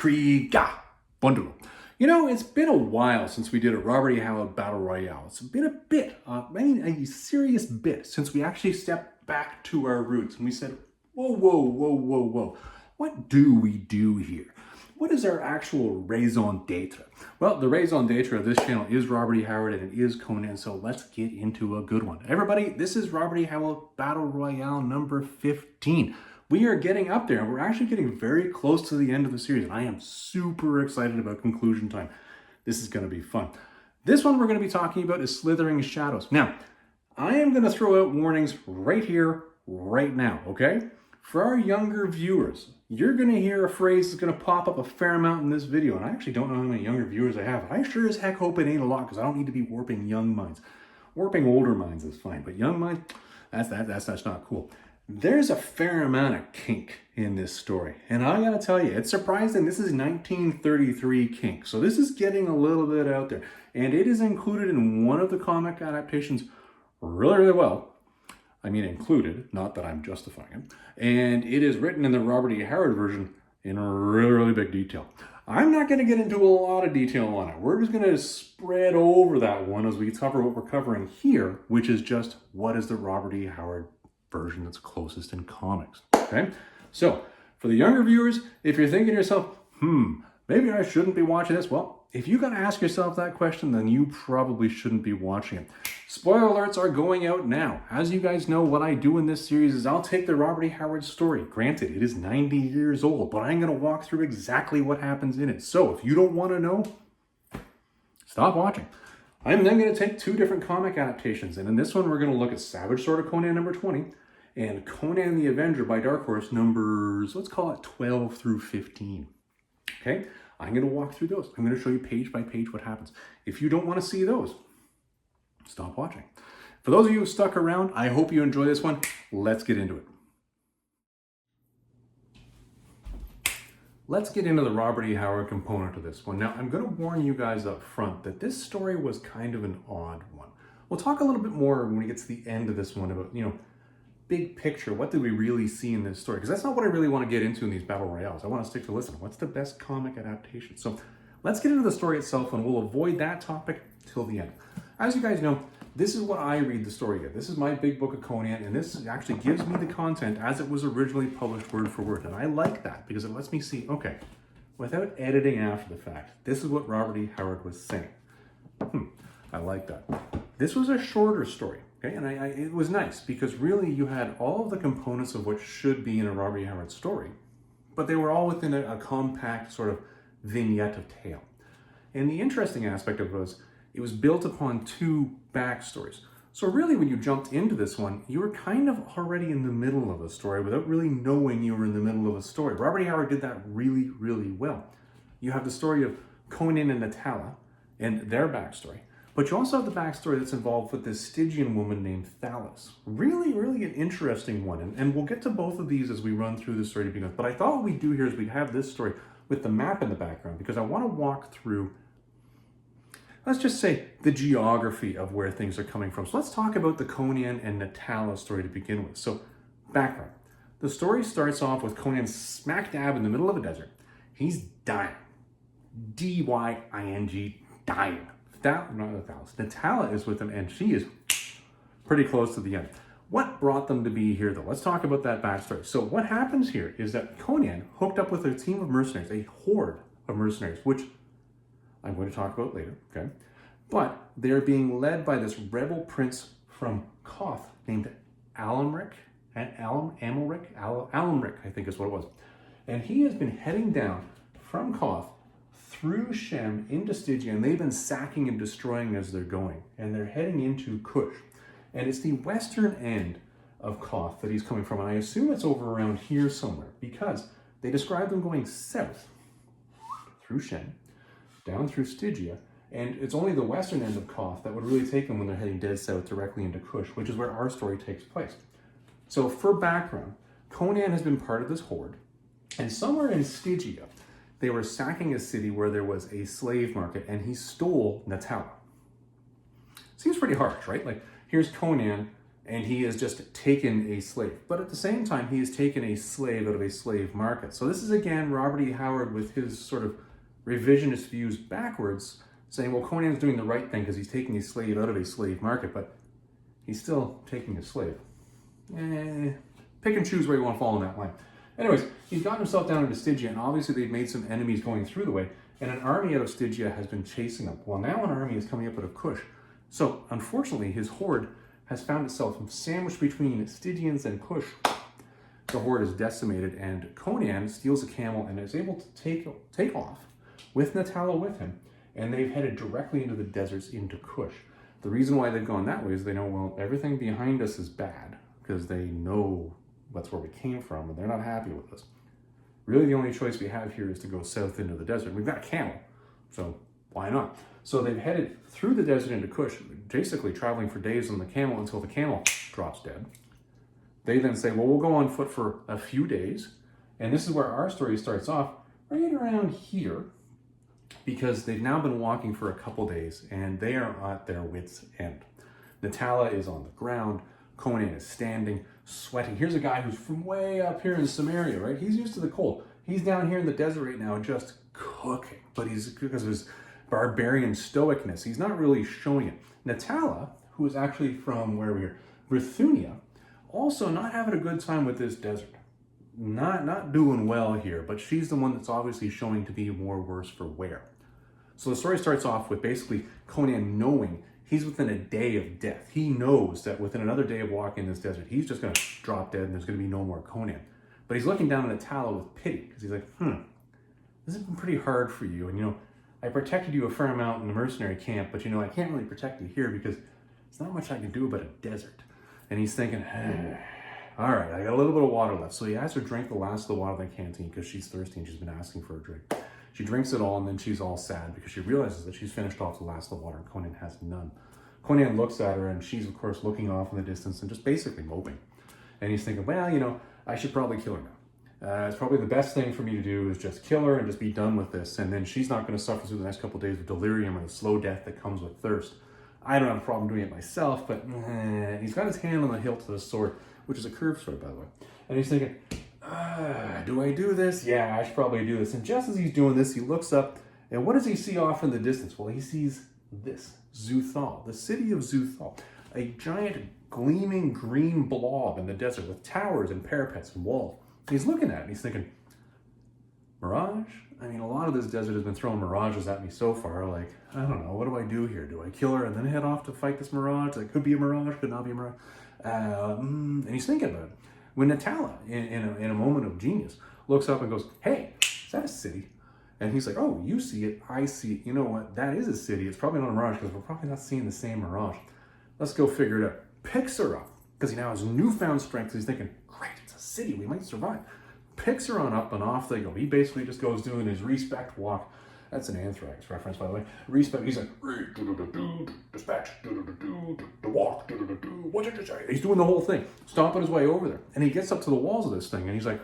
Kriega Bundle. You know, it's been a while since we did a Robert E. Howard Battle Royale. It's been a bit, a serious bit, since we actually stepped back to our roots and we said, whoa. What do we do here? What is our actual raison d'etre? Well, the raison d'etre of this channel is Robert E. Howard and it is Conan, so let's get into a good one. Everybody, this is Robert E. Howard Battle Royale number 15. We are getting up there and we're actually getting very close to the end of the series. And I am super excited about conclusion time. This is going to be fun. This one we're going to be talking about is Slithering Shadows. Now, I am going to throw out warnings right here, right now, okay? For our younger viewers, you're going to hear a phrase that's going to pop up a fair amount in this video. And I actually don't know how many younger viewers I have. I sure as heck hope it ain't a lot because I don't need to be warping young minds. Warping older minds is fine, but young minds, that's not cool. There's a fair amount of kink in this story. And I gotta tell you, it's surprising. This is 1933 kink. So this is getting a little bit out there. And it is included in one of the comic adaptations really well. I mean included, not that I'm justifying it. And it is written in the Robert E. Howard version in really big detail. I'm not going to get into a lot of detail on it. We're just going to spread over that one as we cover what we're covering here, which is just what is the Robert E. Howard version that's closest in comics. Okay? So, for the younger viewers, if you're thinking to yourself, maybe I shouldn't be watching this, well, if you got to ask yourself that question, then you probably shouldn't be watching it. Spoiler alerts are going out now. As you guys know, what I do in this series is I'll take the Robert E. Howard story. Granted, it is 90 years old, but I'm going to walk through exactly what happens in it. So if you don't want to know, stop watching. I'm then going to take two different comic adaptations. And in this one, we're going to look at Savage Sword of Conan number 20 and Conan the Avenger by Dark Horse numbers, let's call it 12 through 15. Okay? I'm going to walk through those. I'm going to show you page by page what happens. If you don't want to see those, stop watching. For those of you who stuck around, I hope you enjoy this one. Let's get into it. Let's get into the Robert E. Howard component of this one. Now, I'm going to warn you guys up front that this story was kind of an odd one. We'll talk a little bit more when we get to the end of this one about, big picture, what did we really see in this story? Because that's not what I really want to get into in these battle royales. I want to stick to listen. What's the best comic adaptation? So let's get into the story itself and we'll avoid that topic till the end. As you guys know, this is what I read the story at. This is my big book of Conan, and this actually gives me the content as it was originally published word for word. And I like that because it lets me see, okay, without editing after the fact, this is what Robert E. Howard was saying. I like that. This was a shorter story. Okay, and it was nice because really you had all of the components of what should be in a Robert E. Howard story, but they were all within a compact sort of vignette of tale. And the interesting aspect of it was built upon two backstories. So really when you jumped into this one, you were kind of already in the middle of a story without really knowing you were in the middle of a story. Robert E. Howard did that really well. You have the story of Conan and Natala and their backstory. But you also have the backstory that's involved with this Stygian woman named Thalis. Really an interesting one. And we'll get to both of these as we run through the story to begin with. But I thought what we'd do here is we'd have this story with the map in the background because I want to walk through, let's just say, the geography of where things are coming from. So let's talk about the Conan and Natala story to begin with. So, background. The story starts off with Conan smack dab in the middle of a desert. He's dying. D-Y-I-N-G, dying. Natala is with him, and she is pretty close to the end. What brought them to be here, though? Let's talk about that backstory. So what happens here is that Conan hooked up with a team of mercenaries, a horde of mercenaries, which I'm going to talk about later, okay? But they're being led by this rebel prince from Koth named Amalric, I think is what it was. And he has been heading down from Koth through Shem into Stygia, and they've been sacking and destroying as they're going. And they're heading into Kush. And it's the western end of Koth that he's coming from. And I assume it's over around here somewhere because they describe them going south through Shem, down through Stygia, and it's only the western end of Koth that would really take them when they're heading dead south directly into Kush, which is where our story takes place. So for background, Conan has been part of this horde, and somewhere in Stygia, they were sacking a city where there was a slave market, and he stole Natala. Seems pretty harsh, right? Like, here's Conan and he has just taken a slave. But at the same time, he has taken a slave out of a slave market. So this is, again, Robert E. Howard with his sort of revisionist views backwards, saying, well, Conan's doing the right thing because he's taking a slave out of a slave market, but he's still taking a slave. Pick and choose where you want to fall in that line. Anyways, he's gotten himself down into Stygia, and obviously they've made some enemies going through the way, and an army out of Stygia has been chasing him. Well, now an army is coming up out of Kush. So, unfortunately, his horde has found itself sandwiched between Stygians and Kush. The horde is decimated, and Conan steals a camel and is able to take off with Natala with him, and they've headed directly into the deserts into Kush. The reason why they've gone that way is they know, well, everything behind us is bad, because they know that's where we came from, and they're not happy with us. Really, the only choice we have here is to go south into the desert. We've got a camel, so why not? So they've headed through the desert into Kush, basically traveling for days on the camel until the camel drops dead. They then say, well, we'll go on foot for a few days, and this is where our story starts off, right around here, because they've now been walking for a couple days, and they are at their wits' end. Natala is on the ground, Conan is standing, sweating. Here's a guy who's from way up here in Samaria, right? He's used to the cold. He's down here in the desert right now just cooking, but he's, because of his barbarian stoicness, he's not really showing it. Natala, who is actually from, where are we here? Bithynia, also not having a good time with this desert. Not doing well here, but she's the one that's obviously showing to be more worse for wear. So the story starts off with basically Conan knowing he's within a day of death. He knows that within another day of walking in this desert, he's just going to drop dead and there's going to be no more Conan. But he's looking down at Natala with pity, because he's like, this has been pretty hard for you. And, I protected you a fair amount in the mercenary camp, but, I can't really protect you here because there's not much I can do about a desert. And he's thinking, all right, I got a little bit of water left. So he has her drink the last of the water in the canteen because she's thirsty and she's been asking for a drink. She drinks it all, and then she's all sad because she realizes that she's finished off the last of the water and Conan has none. Conan looks at her, and she's, of course, looking off in the distance and just basically moping. And he's thinking, well, I should probably kill her now. It's probably the best thing for me to do is just kill her and just be done with this. And then she's not going to suffer through the next couple of days of delirium or the slow death that comes with thirst. I don't have a problem doing it myself, but he's got his hand on the hilt of the sword, which is a curved sword, by the way. And he's thinking, do I do this? Yeah, I should probably do this. And just as he's doing this, he looks up, and what does he see off in the distance? Well, he sees this, Xuthal, the city of Xuthal, a giant gleaming green blob in the desert with towers and parapets and walls. He's looking at it, and he's thinking, mirage? I mean, a lot of this desert has been throwing mirages at me so far. Like, I don't know, what do I do here? Do I kill her and then head off to fight this mirage? That could be a mirage, could not be a mirage. And he's thinking about it. When Natala, in a moment of genius, looks up and goes, hey, is that a city? And he's like, oh, you see it, I see it. You know what? That is a city. It's probably not a mirage because we're probably not seeing the same mirage. Let's go figure it out. Picks her up because he now has newfound strength. He's thinking, great, it's a city. We might survive. Picks her on up and off they go. He basically just goes doing his respect walk. That's an Anthrax reference, by the way. Respect. He's like, dispatch, the walk, what did you say? He's doing the whole thing, stomping his way over there. And he gets up to the walls of this thing, and he's like,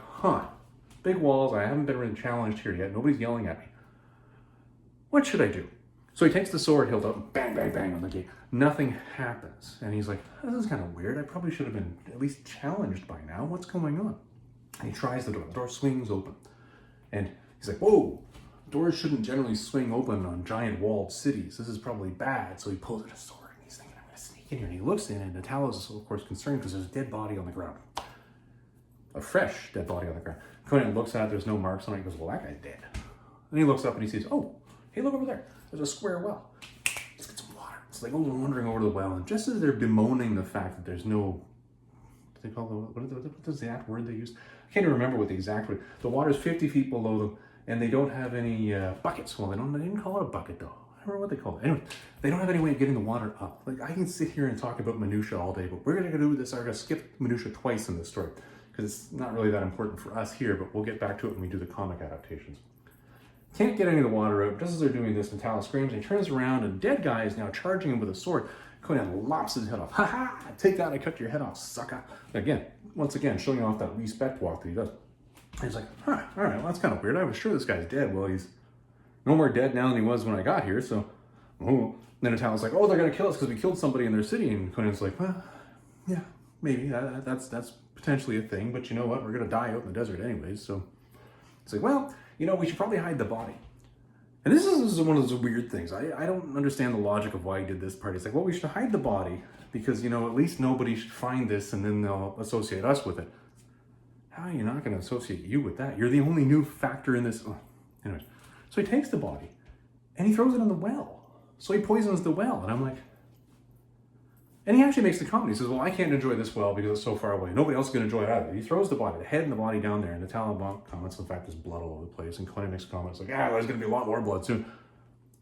big walls. I haven't been really challenged here yet. Nobody's yelling at me. What should I do? So he takes the sword hilt up, and bang, bang, bang on the gate. Nothing happens. And he's like, this is kind of weird. I probably should have been at least challenged by now. What's going on? And he tries the door. The door swings open. And he's like, whoa. Doors shouldn't generally swing open on giant walled cities. This is probably bad. So he pulls out a sword and he's thinking, I'm going to sneak in here. And he looks in, and Natala's, of course, concerned because there's a dead body on the ground. A fresh dead body on the ground. Conan looks at it, there's no marks on it. He goes, well, that guy's dead. Then he looks up and he sees, oh, hey, look over there. There's a square well. Let's get some water. It's like wandering over to the well. And just as they're bemoaning the fact that there's no, what do they call what is that word they use? I can't even remember what the exact word. The water's 50 feet below them, and they don't have any buckets. Well, they didn't call it a bucket though. I don't remember what they call it. Anyway, they don't have any way of getting the water up. Like, I can sit here and talk about minutia all day, but we're gonna do this. I'm gonna skip minutia twice in this story because it's not really that important for us here, but we'll get back to it when we do the comic adaptations. Can't get any of the water out. Just as they're doing this, Natala screams, and he turns around, and dead guy is now charging him with a sword. Conan lops his head off. Ha ha! Take that, I cut your head off, sucker. Again, once again, showing off that respect walk that he does. And he's like, all right, well, that's kind of weird. I was sure this guy's dead. Well, he's no more dead now than he was when I got here, so... Oh. Then Natala's like, oh, they're going to kill us because we killed somebody in their city. And Conan's like, well, yeah, maybe that's potentially a thing, but you know what? We're gonna die out in the desert anyways, so it's like, well, you know, we should probably hide the body. And this is one of those weird things. I don't understand the logic of why he did this part. It's like, well, we should hide the body because, you know, at least nobody should find this and then they'll associate us with it. How are you not going to associate you with that? You're the only new factor in this. Oh, anyways, so he takes the body and he throws it in the well. So he poisons the well. And I'm like, and he actually makes the comment. He says, well, I can't enjoy this well because it's so far away. Nobody else can enjoy it either. He throws the body, the head and the body down there. And the Taliban comments, in fact, there's blood all over the place. And Conan makes comments like, there's going to be a lot more blood soon.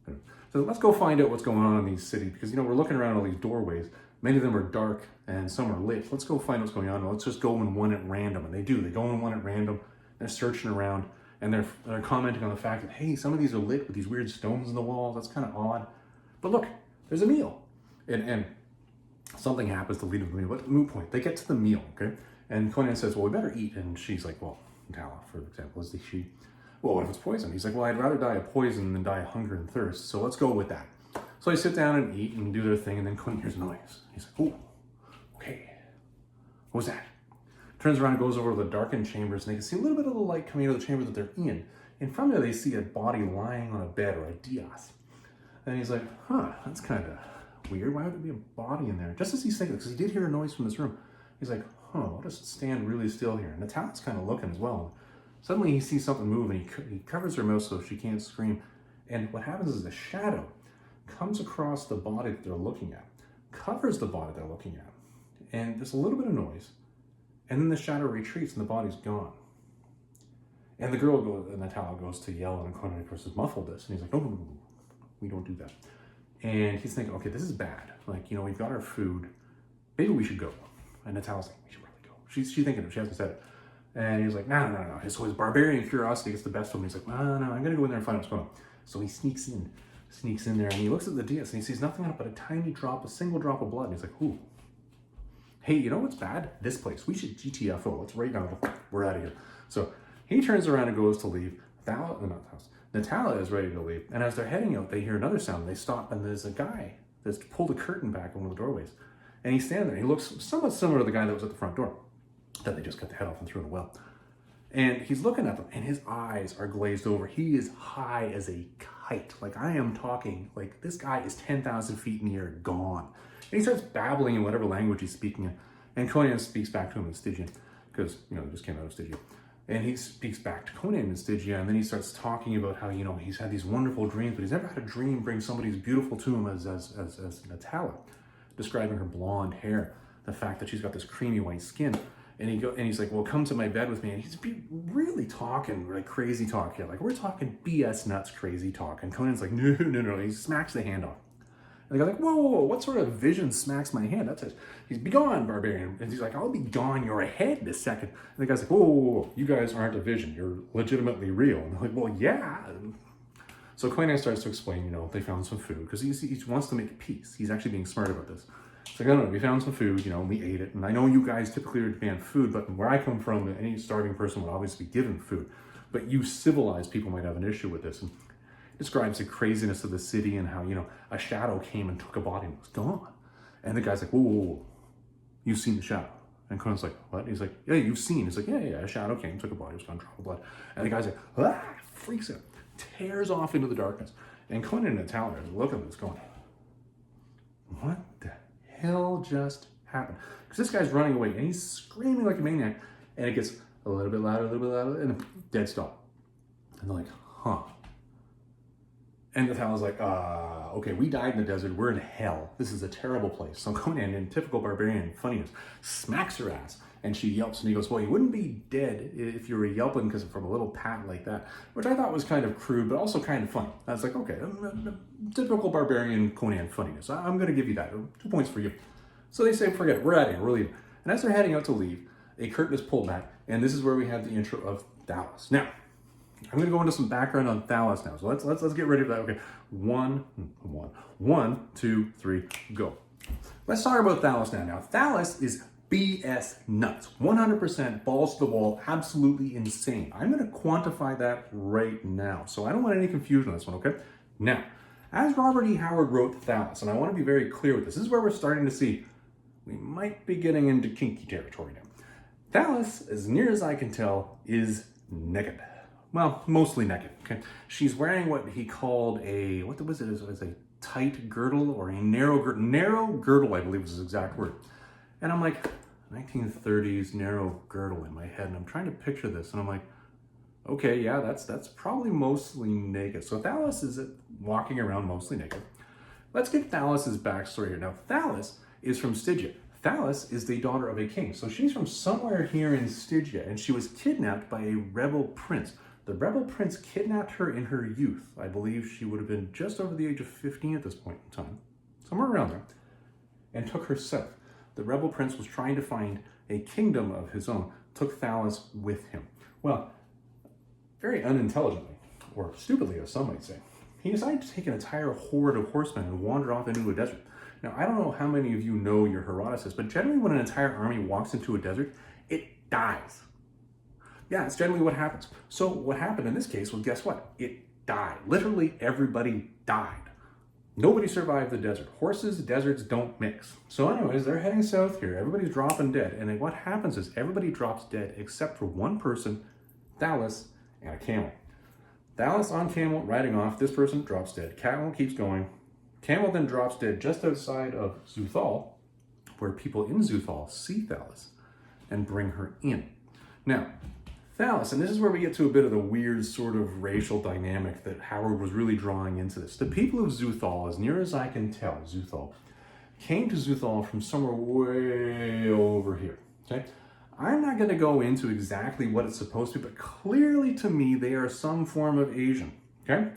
So let's go find out what's going on in these cities. Because, you know, we're looking around all these doorways. Many of them are dark and some are lit. Let's go find what's going on. Let's just go in one at random. And they do. They go in one at random. They're searching around. And they're commenting on the fact that, hey, some of these are lit with these weird stones in the walls. That's kind of odd. But look, there's a meal. And something happens to lead them to the meal. But moot point, they get to the meal, okay? And Conan says, well, we better eat. And she's like, well, Tala, for example, is she, well, what if it's poison? He's like, well, I'd rather die of poison than die of hunger and thirst. So let's go with that. So they sit down and eat and do their thing. And then Conan hears noise. He's like, oh, okay. What was that? Turns around and goes over to the darkened chambers. And they can see a little bit of the light coming out of the chamber that they're in. And from there, they see a body lying on a bed, or a dais. And he's like, huh, that's kind of weird. Why would there be a body in there? Just as he's thinking, because he did hear a noise from this room, he's like, I'll just stand really still here. And Natala's kind of looking as well. Suddenly he sees something move and he covers her mouth so she can't scream. And what happens is the shadow comes across the body that they're looking at, covers the body they're looking at. And there's a little bit of noise. And then the shadow retreats and the body's gone. And the girl goes, and Natala goes to yell, and Conan, of course, has muffled this. And he's like, no, we don't do that. And he's thinking, okay, this is bad. Like, you know, we've got our food. Maybe we should go. And Natala's like, we should really go. She's thinking it. She hasn't said it. And he's like, no. So his barbarian curiosity gets the best of him. He's like, well, no, I'm going to go in there and find out what's going on. So he sneaks in there, and he looks at the dais, and he sees nothing on it but a tiny drop, a single drop of blood. And he's like, ooh. Hey, you know what's bad? This place. We should GTFO. Let's right now. We're out of here. So he turns around and goes to leave. Natala is ready to leave. And as they're heading out, they hear another sound. They stop, and there's a guy that's pulled a curtain back on one of the doorways. And he's standing there. He looks somewhat similar to the guy that was at the front door that they just cut the head off and threw in a well. And he's looking at them, and his eyes are glazed over. He is high as a kite. Like, I am talking, like, this guy is 10,000 feet in the air, gone. And he starts babbling in whatever language he's speaking in. And Conan speaks back to him in Stygian, because, you know, he just came out of Stygia. And he speaks back to Conan in Stygia, and then he starts talking about how, you know, he's had these wonderful dreams, but he's never had a dream bring somebody as beautiful to him as Natala, describing her blonde hair, the fact that she's got this creamy white skin. And he's like, well, come to my bed with me. And he's really talking like crazy talk here. Like, we're talking BS nuts crazy talk. And Conan's like, no. He smacks the hand off. And the guy's like, whoa, what sort of vision smacks my hand? That's it. He's, be gone, barbarian. And he's like, I'll be gone your head in a second. And the guy's like, whoa, you guys aren't a vision. You're legitimately real. And they're like, well, yeah. So Conan starts to explain, you know, they found some food. Because he wants to make peace. He's actually being smart about this. It's like, no, we found some food, you know, and we ate it. And I know you guys typically demand food, but where I come from, any starving person would always be given food. But you civilized people might have an issue with this. And describes the craziness of the city and how, you know, a shadow came and took a body and was gone. And the guy's like, whoa, you've seen the shadow. And Conan's like, what? He's like, yeah, you've seen. He's like, yeah, a shadow came, took a body, was gone, drop of blood. And the guy's like, freaks out, tears off into the darkness. And Conan and Natala are looking at this going, what the hell just happened? Because this guy's running away and he's screaming like a maniac, and it gets a little bit louder, and dead stop. And they're like, huh. And Natala's like, okay, we died in the desert. We're in hell. This is a terrible place. So Conan, in typical barbarian funniness, smacks her ass, and she yelps, and he goes, well, you wouldn't be dead if you were yelping because from a little pat like that, which I thought was kind of crude, but also kind of funny. I was like, okay, typical barbarian Conan funniness. I'm going to give you that. 2 points for you. So they say, forget it. We're out of here. We're leaving. And as they're heading out to leave, a curtain is pulled back, and this is where we have the intro of Thalos. Now, I'm going to go into some background on Thalos now. So let's get ready for that. Okay, one, two, three, go. Let's talk about Thalos now. Now, Thalos is BS nuts. 100% balls to the wall, absolutely insane. I'm going to quantify that right now. So I don't want any confusion on this one, okay? Now, as Robert E. Howard wrote Thalos, and I want to be very clear with this, this is where we're starting to see we might be getting into kinky territory now. Thalos, as near as I can tell, is naked. Well, mostly naked, okay? She's wearing what he called a, what was it? It was a tight girdle or a narrow girdle, I believe was his exact word. And I'm like, 1930s narrow girdle in my head, and I'm trying to picture this, and I'm like, okay, yeah, that's probably mostly naked. So Thalos is walking around mostly naked. Let's get Thalos's backstory here. Now, Thalos is from Stygia. Thalos is the daughter of a king. So she's from somewhere here in Stygia, and she was kidnapped by a rebel prince. The rebel prince kidnapped her in her youth. I believe she would have been just over the age of 15 at this point in time, somewhere around there, and took her south. The rebel prince was trying to find a kingdom of his own, took Thalos with him. Well, very unintelligently, or stupidly as some might say, he decided to take an entire horde of horsemen and wander off into a desert. Now, I don't know how many of you know your Herodotus, but generally when an entire army walks into a desert, it dies. Yeah, it's generally what happens. So what happened in this case was, guess what? It died. Literally everybody died. Nobody survived the desert. Horses, deserts don't mix. So anyways, they're heading south here. Everybody's dropping dead. And then what happens is everybody drops dead except for one person, Thalos, and a camel. Thalos on camel, riding off. This person drops dead. Camel keeps going. Camel then drops dead just outside of Xuthal, where people in Xuthal see Thalos and bring her in. Now, Thalos, and this is where we get to a bit of the weird sort of racial dynamic that Howard was really drawing into this. The people of Xuthal, as near as I can tell, Xuthal, came to Xuthal from somewhere way over here, okay? I'm not going to go into exactly what it's supposed to be, but clearly to me, they are some form of Asian, okay?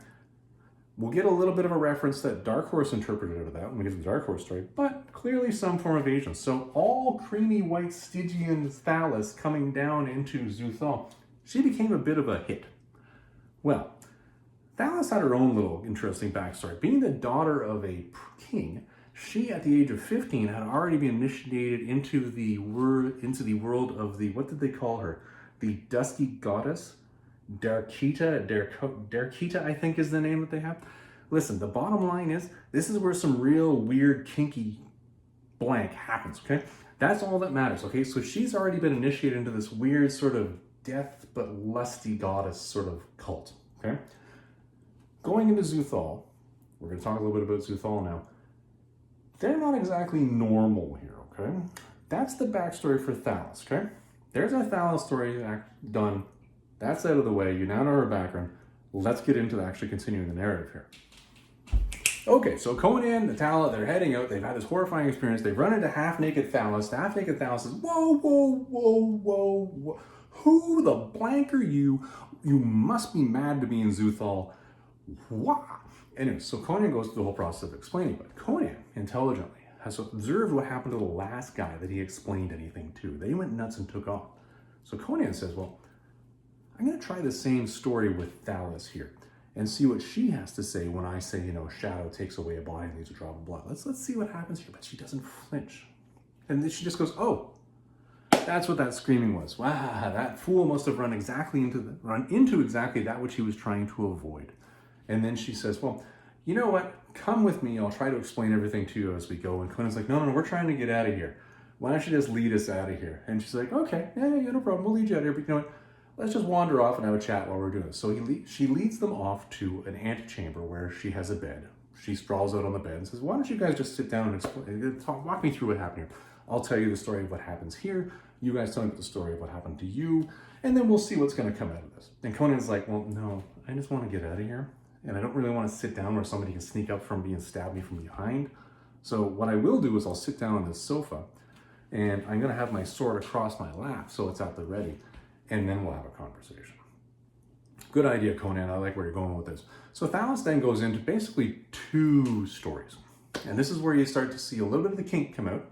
We'll get a little bit of a reference that Dark Horse interpreted out of that when we get to the Dark Horse story, but clearly some form of Asian. So all creamy white Stygian Thalos coming down into Xuthal, she became a bit of a hit. Well, Thalos had her own little interesting backstory. Being the daughter of a king, she at the age of 15 had already been initiated into the world of the, what did they call her? The dusky goddess? Darkita, I think is the name that they have. Listen, the bottom line is, this is where some real weird, kinky blank happens, okay? That's all that matters, okay? So she's already been initiated into this weird sort of death but lusty goddess sort of cult, okay? Going into Xuthal, we're going to talk a little bit about Xuthal now. They're not exactly normal here, okay? That's the backstory for Thalos, okay? There's our Thalos story done. That's out of the way. You now know her background. Let's get into actually continuing the narrative here. Okay, so Conan, Natalia, they're heading out. They've had this horrifying experience. They've run into half-naked Thalos. The half-naked Thalos says, whoa, whoa, whoa, whoa, whoa. Who the blank are you? You must be mad to be in Xuthal. What? Anyway, so Conan goes through the whole process of explaining, but Conan, intelligently, has observed what happened to the last guy that he explained anything to. They went nuts and took off. So Conan says, well, I'm going to try the same story with Thalos here and see what she has to say when I say, you know, shadow takes away a body and leaves a drop of blood. Let's see what happens here. But she doesn't flinch. And then she just goes, oh, that's what that screaming was. Wow, that fool must have run into exactly that which he was trying to avoid. And then she says, well, you know what? Come with me. I'll try to explain everything to you as we go. And Conan's like, no, we're trying to get out of here. Why don't you just lead us out of here? And she's like, okay, yeah, no problem. We'll lead you out of here. But you know what? Let's just wander off and have a chat while we're doing this. So she leads them off to an antechamber where she has a bed. She sprawls out on the bed and says, why don't you guys just sit down and walk me through what happened here. I'll tell you the story of what happens here. You guys tell me the story of what happened to you. And then we'll see what's going to come out of this. And Conan's like, well, no, I just want to get out of here. And I don't really want to sit down where somebody can sneak up from me and stab me from behind. So what I will do is I'll sit down on this sofa and I'm going to have my sword across my lap so it's at the ready. And then we'll have a conversation. Good idea, Conan. I like where you're going with this. So Thalos then goes into basically two stories. And this is where you start to see a little bit of the kink come out.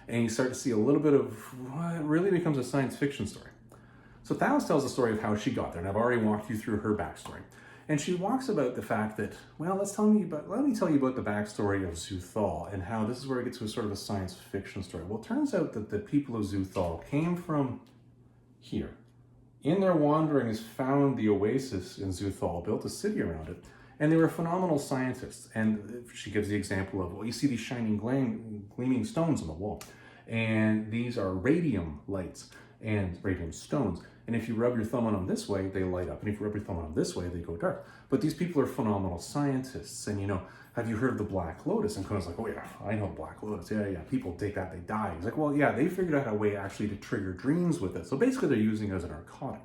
And you start to see a little bit of what really becomes a science fiction story. So Thalos tells the story of how she got there. And I've already walked you through her backstory. And she walks about the fact that, well, let me tell you about the backstory of Xuthal and how this is where it gets to a sort of a science fiction story. Well, it turns out that the people of Xuthal came from here. In their wanderings, found the oasis in Xuthal, built a city around it, and they were phenomenal scientists. And she gives the example of, well, you see these shining, gleaming stones on the wall. And these are radium lights and radium stones. And if you rub your thumb on them this way, they light up. And if you rub your thumb on them this way, they go dark. But these people are phenomenal scientists. And, you know, have you heard of the Black Lotus? And Conan's like, oh yeah, I know Black Lotus. Yeah. People take that, they die. He's like, well, yeah, they figured out a way actually to trigger dreams with it. So basically they're using it as a narcotic.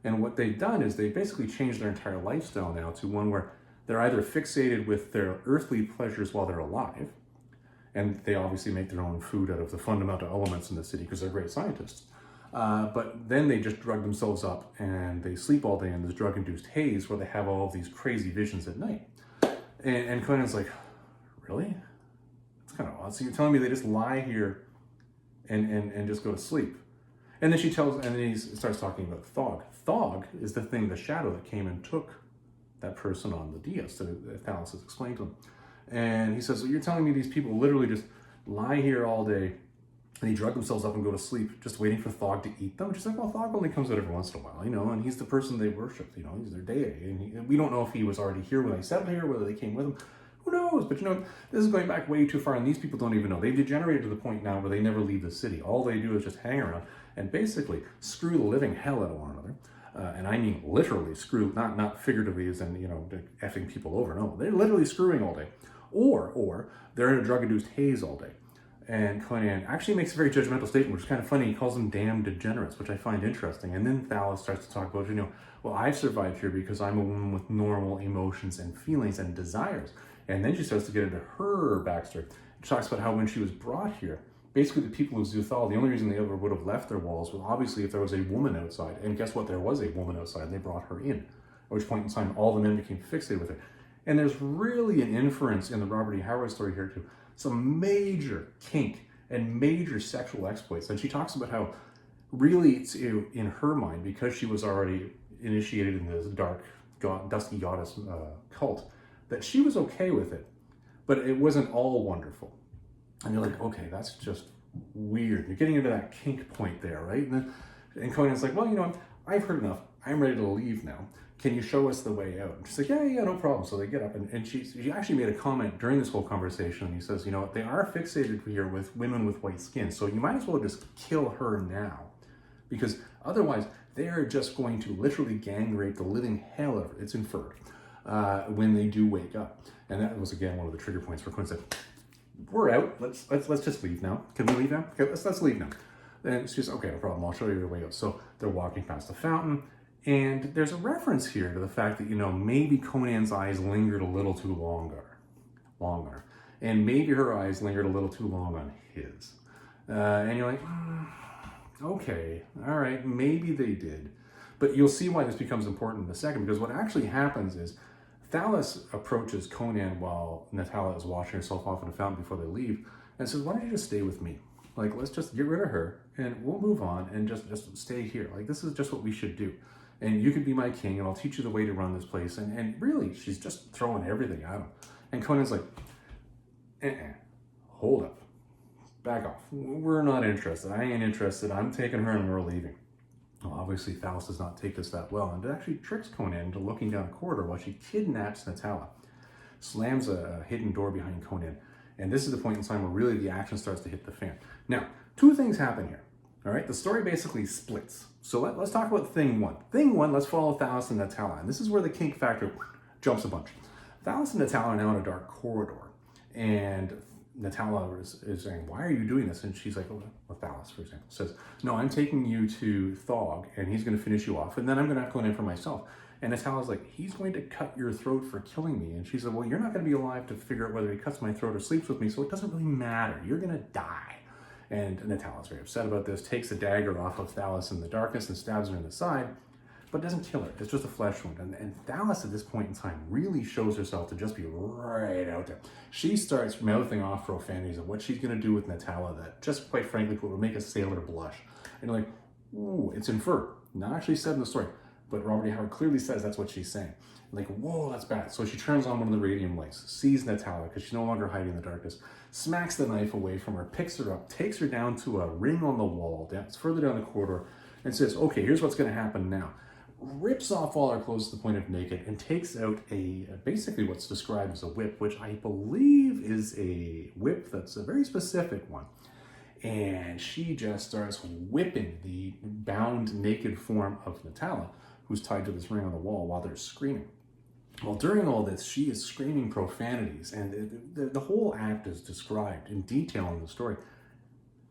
And what they've done is they basically changed their entire lifestyle now to one where they're either fixated with their earthly pleasures while they're alive, and they obviously make their own food out of the fundamental elements in the city because they're great scientists. But then they just drug themselves up and they sleep all day in this drug-induced haze where they have all of these crazy visions at night. And Conan's like, really? It's kind of odd. So you're telling me they just lie here and just go to sleep? And then he starts talking about Thog. Thog is the thing, the shadow that came and took that person on the dais that Thalos has explained to him. And he says, so you're telling me these people literally just lie here all day and they drug themselves up and go to sleep just waiting for Thog to eat them? She's like, well, Thog only comes out every once in a while, you know, and he's the person they worship, you know, he's their deity. And we don't know if he was already here when they settled here, whether they came with him. Who knows? But you know, this is going back way too far, and these people don't even know. They've degenerated to the point now where they never leave the city. All they do is just hang around and basically screw the living hell out of one another. And I mean literally screw, not figuratively as in, you know, effing people over. No, they're literally screwing all day. Or they're in a drug-induced haze all day. And Conan actually makes a very judgmental statement, which is kind of funny. He calls them damn degenerates, which I find interesting. And then Thalos starts to talk about, you know, well, I've survived here because I'm a woman with normal emotions and feelings and desires. And then she starts to get into her backstory. She talks about how when she was brought here, basically the people of Xuthal, the only reason they ever would have left their walls was obviously if there was a woman outside. And guess what? There was a woman outside, and they brought her in. At which point in time, all the men became fixated with her. And there's really an inference in the Robert E. Howard story here too. Some major kink and major sexual exploits. And she talks about how really it's in her mind, because she was already initiated in this dark, dusky goddess cult, that she was okay with it, but it wasn't all wonderful. And you're like, okay, that's just weird. You're getting into that kink point there, right? And Conan's like, well, you know, I've heard enough. I'm ready to leave now. Can you show us the way out? And she's like, yeah, no problem. So they get up, and she actually made a comment during this whole conversation. And he says, you know, they are fixated here with women with white skin, so you might as well just kill her now, because otherwise they are just going to literally gang rape the living hell out of her. It's inferred when they do wake up. And that was again one of the trigger points where Conan said, we're out. Let's just leave now. Can we leave now? Okay, let's leave now. And she's okay, no problem. I'll show you the way out. So they're walking past the fountain, and there's a reference here to the fact that, you know, maybe Conan's eyes lingered a little too longer, and maybe her eyes lingered a little too long on his. And you're like, okay, all right, maybe they did. But you'll see why this becomes important in a second, because what actually happens is Thalos approaches Conan while Natala is washing herself off in a fountain before they leave, and says, why don't you just stay with me? Like, let's just get rid of her and we'll move on and just stay here. Like, this is just what we should do. And you can be my king and I'll teach you the way to run this place. And really, she's just throwing everything at him. And Conan's like, hold up, back off. We're not interested. I ain't interested. I'm taking her and we're leaving. Well, obviously, Thalos does not take this that well, and it actually tricks Conan into looking down a corridor while she kidnaps Natala, slams a hidden door behind Conan, and this is the point in time where really the action starts to hit the fan. Now, two things happen here, all right? The story basically splits. So let's talk about thing one. Thing one, let's follow Thalos and Natala, and this is where the kink factor jumps a bunch. Thalos and Natala are now in a dark corridor, and Natala is saying, why are you doing this? And she's like, well, Thalos, for example, says, no, I'm taking you to Thog, and he's going to finish you off, and then I'm going to have to go in for myself. And Natala's like, he's going to cut your throat for killing me. And she said, well, you're not going to be alive to figure out whether he cuts my throat or sleeps with me, so it doesn't really matter. You're going to die. And Natala's very upset about this, takes a dagger off of Thalos in the darkness and stabs her in the side, but doesn't kill her. It's just a flesh wound. And Thalos at this point in time really shows herself to just be right out there. She starts mouthing off profanities of what she's going to do with Natala that just quite frankly would make a sailor blush. And you're like, ooh, it's inferred. Not actually said in the story, but Robert E. Howard clearly says that's what she's saying. Like, whoa, that's bad. So she turns on one of the radium lights, sees Natala because she's no longer hiding in the darkness, smacks the knife away from her, picks her up, takes her down to a ring on the wall, it's further down the corridor, and says, okay, here's what's going to happen now. Rips off all her clothes to the point of naked and takes out basically what's described as a whip, which I believe is a whip that's a very specific one. and she just starts whipping the bound naked form of Natala, who's tied to this ring on the wall, while they're screaming. Well, during all this, she is screaming profanities, and the whole act is described in detail in the story.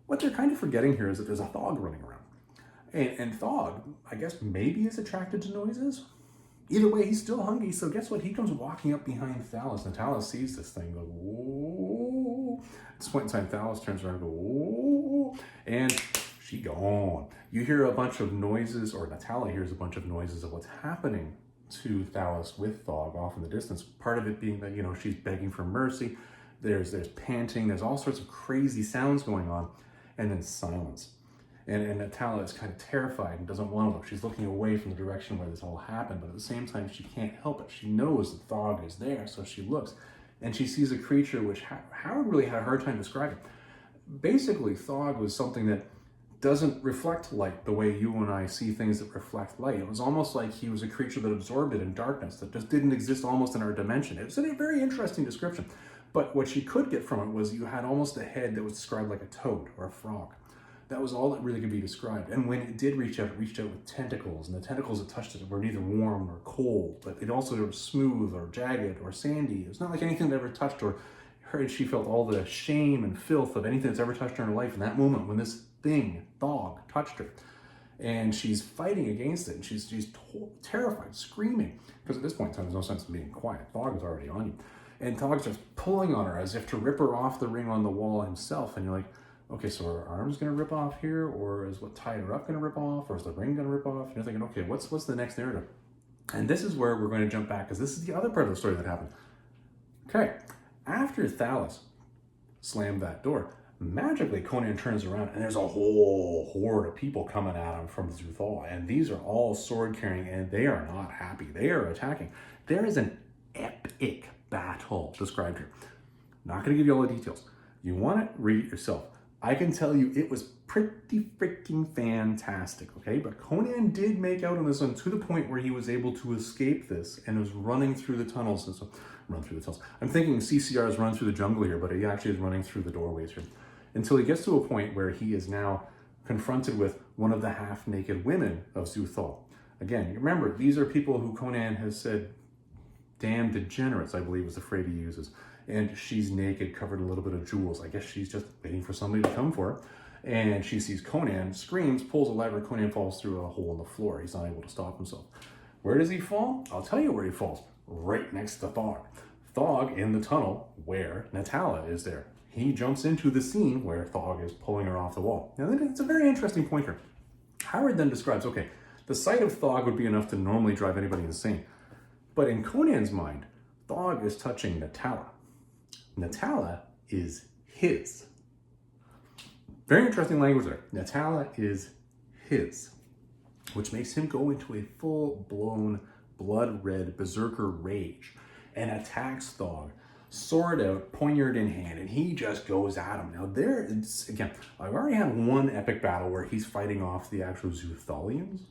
What they're kind of forgetting here is that there's a Thog running around. And Thog, I guess, maybe is attracted to noises. Either way, he's still hungry, so guess what? He comes walking up behind Thalos, and Thalos sees this thing, goes, whoa. At this point in time, Thalos turns around and goes, whoa, and she gone. You hear a bunch of noises, or Natala hears a bunch of noises of what's happening to Thalos with Thog off in the distance. Part of it being that, you know, she's begging for mercy. There's panting, there's all sorts of crazy sounds going on, and then silence. And Natala is kind of terrified and doesn't want to look. She's looking away from the direction where this all happened, but at the same time, she can't help it. She knows that Thog is there, so she looks. And she sees a creature which Howard really had a hard time describing. Basically, Thog was something that doesn't reflect light the way you and I see things that reflect light. It was almost like he was a creature that absorbed it in darkness, that just didn't exist almost in our dimension. It was a very interesting description. But what she could get from it was you had almost a head that was described like a toad or a frog. That was all that really could be described. And when it did reach out, it reached out with tentacles, and the tentacles that touched it were neither warm nor cold, but it also were smooth or jagged or sandy. It was not like anything that ever touched her. She felt all the shame and filth of anything that's ever touched her in her life in that moment when this thing, Thog, touched her. And she's fighting against it, and she's terrified, screaming. Because at this point in time, there's no sense in being quiet. Thog is already on you. And Thog's just pulling on her as if to rip her off the ring on the wall himself. And you're like, okay, so her arm's gonna rip off here, or is what tied her up gonna rip off, or is the ring gonna rip off? And you're thinking, okay, what's the next narrative? And this is where we're going to jump back, because this is the other part of the story that happened. Okay, after Thalos slammed that door, magically Conan turns around and there's a whole horde of people coming at him from Xuthal, and these are all sword carrying, and they are not happy. They are attacking. There is an epic battle described here. Not going to give you all the details. You want to read it yourself. I can tell you it was pretty freaking fantastic, okay? But Conan did make out on this one to the point where he was able to escape this and was running through the tunnels. And so, run through the tunnels. I'm thinking CCR's run through the jungle here, but he actually is running through the doorways here. Until he gets to a point where he is now confronted with one of the half-naked women of Xuthal. Again, remember, these are people who Conan has said, damn degenerates, I believe was the phrase he uses. And she's naked, covered in a little bit of jewels. I guess she's just waiting for somebody to come for her. And she sees Conan, screams, pulls a lever. Conan falls through a hole in the floor. He's not able to stop himself. Where does he fall? I'll tell you where he falls. Right next to Thog. Thog in the tunnel where Natala is there. He jumps into the scene where Thog is pulling her off the wall. Now, it's a very interesting point here. Howard then describes, okay, the sight of Thog would be enough to normally drive anybody insane. But in Conan's mind, Thog is touching Natala. Natala is his. Very interesting language there. Natala is his, which makes him go into a full-blown blood-red berserker rage and attacks Thog, sword out, poniard in hand, and he just goes at him. Now there, it's, again, I've already had one epic battle where he's fighting off the actual Xuthalians?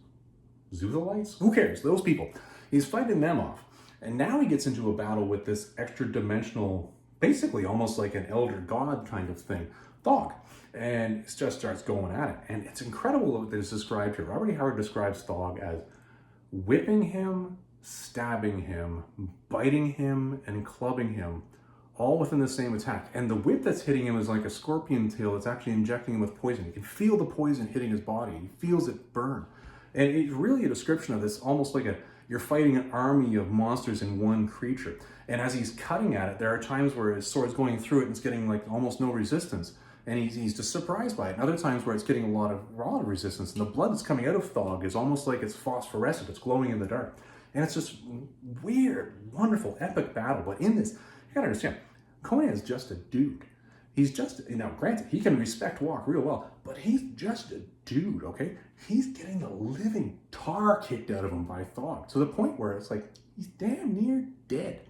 Xuthalites? Who cares? Those people. He's fighting them off. And now he gets into a battle with this extra-dimensional, basically almost like an elder god kind of thing, Thog. And it just starts going at it. And it's incredible what is described here. Robert E. Howard describes Thog as whipping him, stabbing him, biting him, and clubbing him, all within the same attack. And the whip that's hitting him is like a scorpion tail that's actually injecting him with poison. You can feel the poison hitting his body. He feels it burn. And it's really a description of this, almost like you're fighting an army of monsters in one creature. And as he's cutting at it, there are times where his sword's going through it and it's getting like almost no resistance. And he's just surprised by it. And other times where it's getting a lot of resistance. And the blood that's coming out of Thog is almost like it's phosphorescent. It's glowing in the dark. And it's just weird, wonderful, epic battle. But in this, you gotta understand, Conan is just a dude. He's just, now granted, he can respect walk real well, but he's just a dude, okay? He's getting the living tar kicked out of him by Thog, to the point where it's like, he's damn near dead.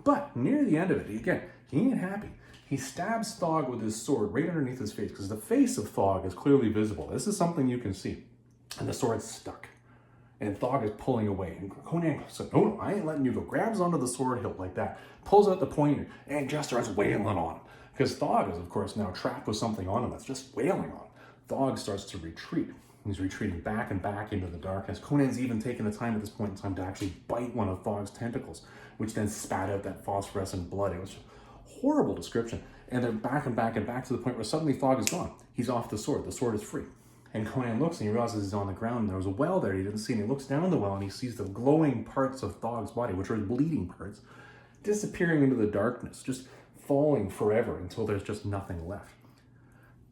But near the end of it, again, he ain't happy. He stabs Thog with his sword right underneath his face, because the face of Thog is clearly visible. This is something you can see. And the sword's stuck. And Thog is pulling away. And Conan said, no, I ain't letting you go. Grabs onto the sword hilt like that, pulls out the pointer, and just starts wailing on him. because Thog is, of course, now trapped with something on him that's just wailing on him. Thog starts to retreat. He's retreating back and back into the darkness. Conan's even taken the time at this point in time to actually bite one of Thog's tentacles, which then spat out that phosphorescent blood. It was a horrible description. And they're back and back and back to the point where suddenly Thog is gone. He's off the sword. The sword is free. And Conan looks and he realizes he's on the ground and there was a well there he didn't see. And he looks down the well and he sees the glowing parts of Thog's body, which are bleeding parts, disappearing into the darkness, just falling forever until there's just nothing left.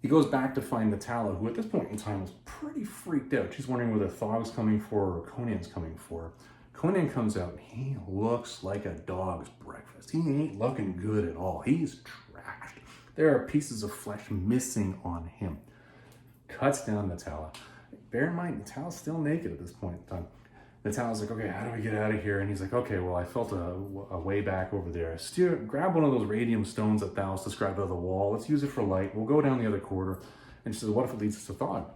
He goes back to find Natala, who at this point in time was pretty freaked out. She's wondering whether Thog's coming for her or Conan's coming for her. Conan comes out and he looks like a dog's breakfast. He ain't looking good at all. He's trashed. There are pieces of flesh missing on him. Cuts down Natala. Bear in mind, Natala's still naked at this point in time. Natala's like, okay, how do we get out of here? And he's like, okay, well, I felt a way back over there. Grab one of those radium stones that Thalos described on the wall. Let's use it for light. We'll go down the other corridor. And she says, what if it leads us to Thog?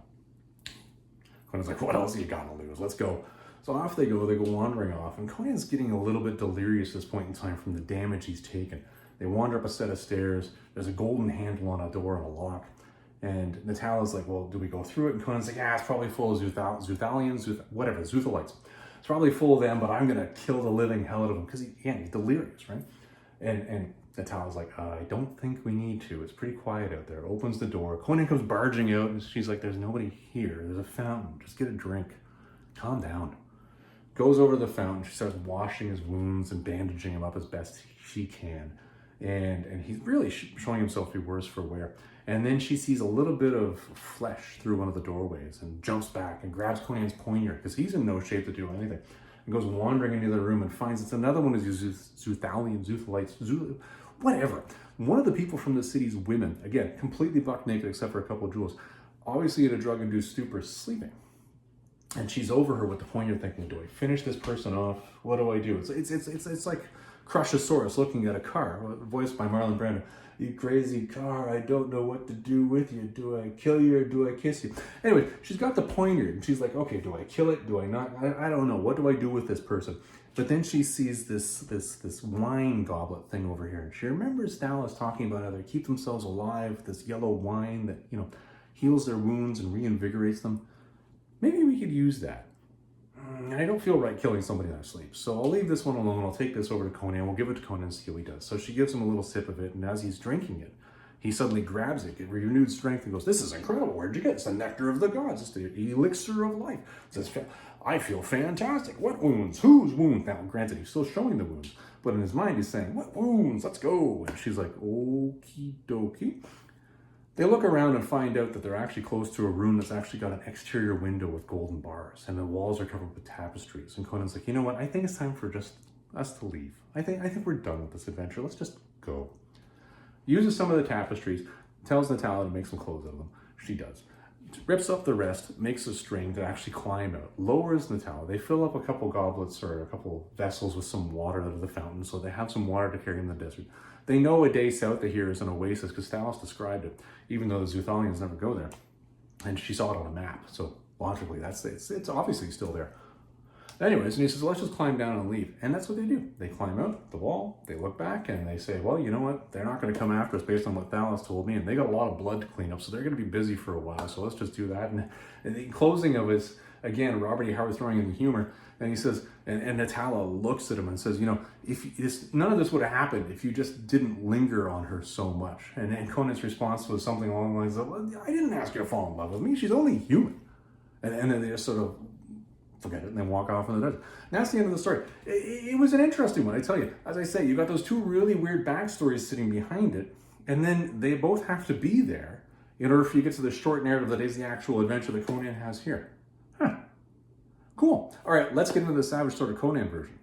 Conan's like, what else are you gonna lose? Let's go. So off they go wandering off. And Conan's getting a little bit delirious at this point in time from the damage he's taken. They wander up a set of stairs. There's a golden handle on a door and a lock. And Natala's like, well, do we go through it? And Conan's like, yeah, it's probably full of Xuthalites. It's probably full of them, but I'm gonna kill the living hell out of them because he's delirious, right? And Natala's like, I don't think we need to. It's pretty quiet out there. Opens the door. Conan comes barging out, and she's like, there's nobody here. There's a fountain. Just get a drink. Calm down. Goes over to the fountain. She starts washing his wounds and bandaging him up as best she can. And he's really showing himself to be worse for wear. And then she sees a little bit of flesh through one of the doorways and jumps back and grabs Conan's poignard because he's in no shape to do anything. And goes wandering into the room and finds it's another one of these Xuthalites, whatever. One of the people from the city's women, again, completely buck naked except for a couple of jewels, obviously in a drug-induced stupor, sleeping. And she's over her with the poignard thinking, do I finish this person off? What do I do? It's like Crushosaurus looking at a car, voiced by Marlon Brando. You crazy car, I don't know what to do with you. Do I kill you or do I kiss you? Anyway, she's got the poignard and she's like, okay, do I kill it? Do I not? I don't know. What do I do with this person? But then she sees this wine goblet thing over here. And she remembers Thalos talking about how they keep themselves alive, this yellow wine that, heals their wounds and reinvigorates them. Maybe we could use that. I don't feel right killing somebody in their sleep. So I'll leave this one alone. I'll take this over to Conan. We'll give it to Conan and see what he does. So she gives him a little sip of it. And as he's drinking it, he suddenly grabs it, get renewed strength, and goes, this is incredible. Where'd you get it? It's the nectar of the gods. It's the elixir of life. It says, I feel fantastic. What wounds? Whose wounds? Now, granted, he's still showing the wounds. But in his mind, he's saying, what wounds? Let's go. And she's like, okie dokie. They look around and find out that they're actually close to a room that's actually got an exterior window with golden bars, and the walls are covered with tapestries. And Conan's like, you know what? I think it's time for just us to leave. I think we're done with this adventure. Let's just go. Uses some of the tapestries, tells Natala to make some clothes out of them. She does. Rips up the rest, makes a string to actually climb out, lowers Natala. They fill up a couple goblets or a couple vessels with some water out of the fountain, so they have some water to carry in the desert. They know a day south of here is an oasis because Thalos described it, even though the Xuthalians never go there. And she saw it on a map, so logically it's obviously still there. Anyways, and he says, let's just climb down and leave. And that's what they do. They climb out the wall, they look back, and they say, well, you know what? They're not going to come after us based on what Thalos told me, and they got a lot of blood to clean up, so they're going to be busy for a while, so let's just do that. And the closing of it, again, Robert E. Howard throwing in the humor, and he says, and Natala looks at him and says, if none of this would have happened if you just didn't linger on her so much. And Conan's response was something along the lines of, well, I didn't ask you to fall in love with me. She's only human. And then they just sort of forget it and then walk off in the desert. And that's the end of the story. It was an interesting one, I tell you. As I say, you got those two really weird backstories sitting behind it, and then they both have to be there in order for you to get to the short narrative that is the actual adventure that Conan has here. Huh. Cool. All right, let's get into the Savage Sword of Conan version.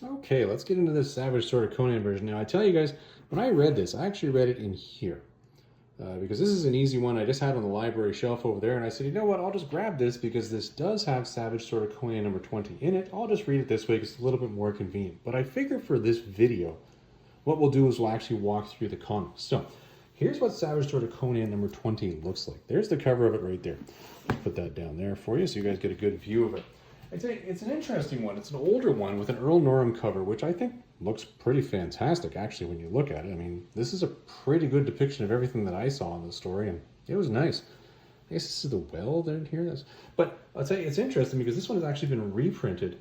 Okay, let's get into this Savage Sword of Conan version. Now, I tell you guys, when I read this, I actually read it in here. Because this is an easy one I just had on the library shelf over there, and I said, you know what, I'll just grab this because this does have Savage Sword of Conan number 20 in it. I'll just read it this way because it's a little bit more convenient. But I figure for this video, what we'll do is we'll actually walk through the comics. So, here's what Savage Sword of Conan number 20 looks like. There's the cover of it right there. I'll put that down there for you so you guys get a good view of it. It's an interesting one. It's an older one with an Earl Norham cover, which I think looks pretty fantastic, actually, when you look at it. I mean, this is a pretty good depiction of everything that I saw in the story, and it was nice. I guess this is the well down here. But I'll tell you, it's interesting because this one has actually been reprinted,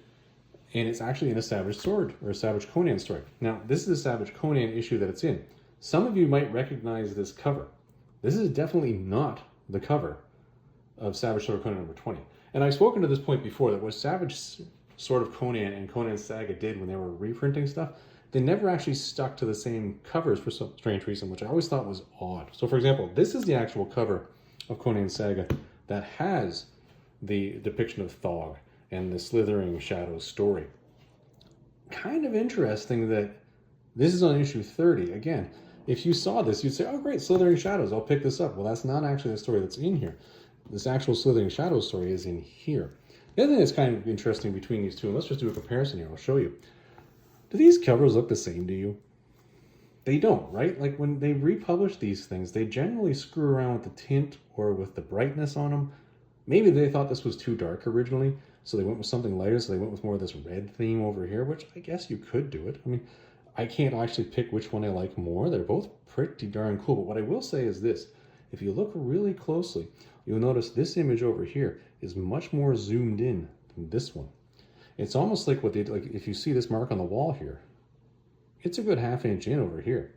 and it's actually in a Savage Sword, or a Savage Conan story. Now, this is a Savage Conan issue that it's in. Some of you might recognize this cover. This is definitely not the cover of Savage Sword of Conan number 20. And I've spoken to this point before, that what Savage Sword of Conan and Conan Saga did when they were reprinting stuff, they never actually stuck to the same covers for some strange reason, which I always thought was odd. So for example, this is the actual cover of Conan Saga that has the depiction of Thog and the Slithering Shadow story. Kind of interesting that this is on issue 30. Again, if you saw this, you'd say, oh great, Slithering Shadows, I'll pick this up. Well, that's not actually the story that's in here. This actual Slithering Shadow story is in here. The other thing that's kind of interesting between these two, and let's just do a comparison here, I'll show you. Do these covers look the same to you? They don't, right? Like when they republish these things, they generally screw around with the tint or with the brightness on them. Maybe they thought this was too dark originally, so they went with something lighter, so they went with more of this red theme over here, which I guess you could do it. I mean, I can't actually pick which one I like more. They're both pretty darn cool, but what I will say is this. If you look really closely, you'll notice this image over here is much more zoomed in than this one. It's almost like what they like. If you see this mark on the wall here, it's a good ½ inch in over here.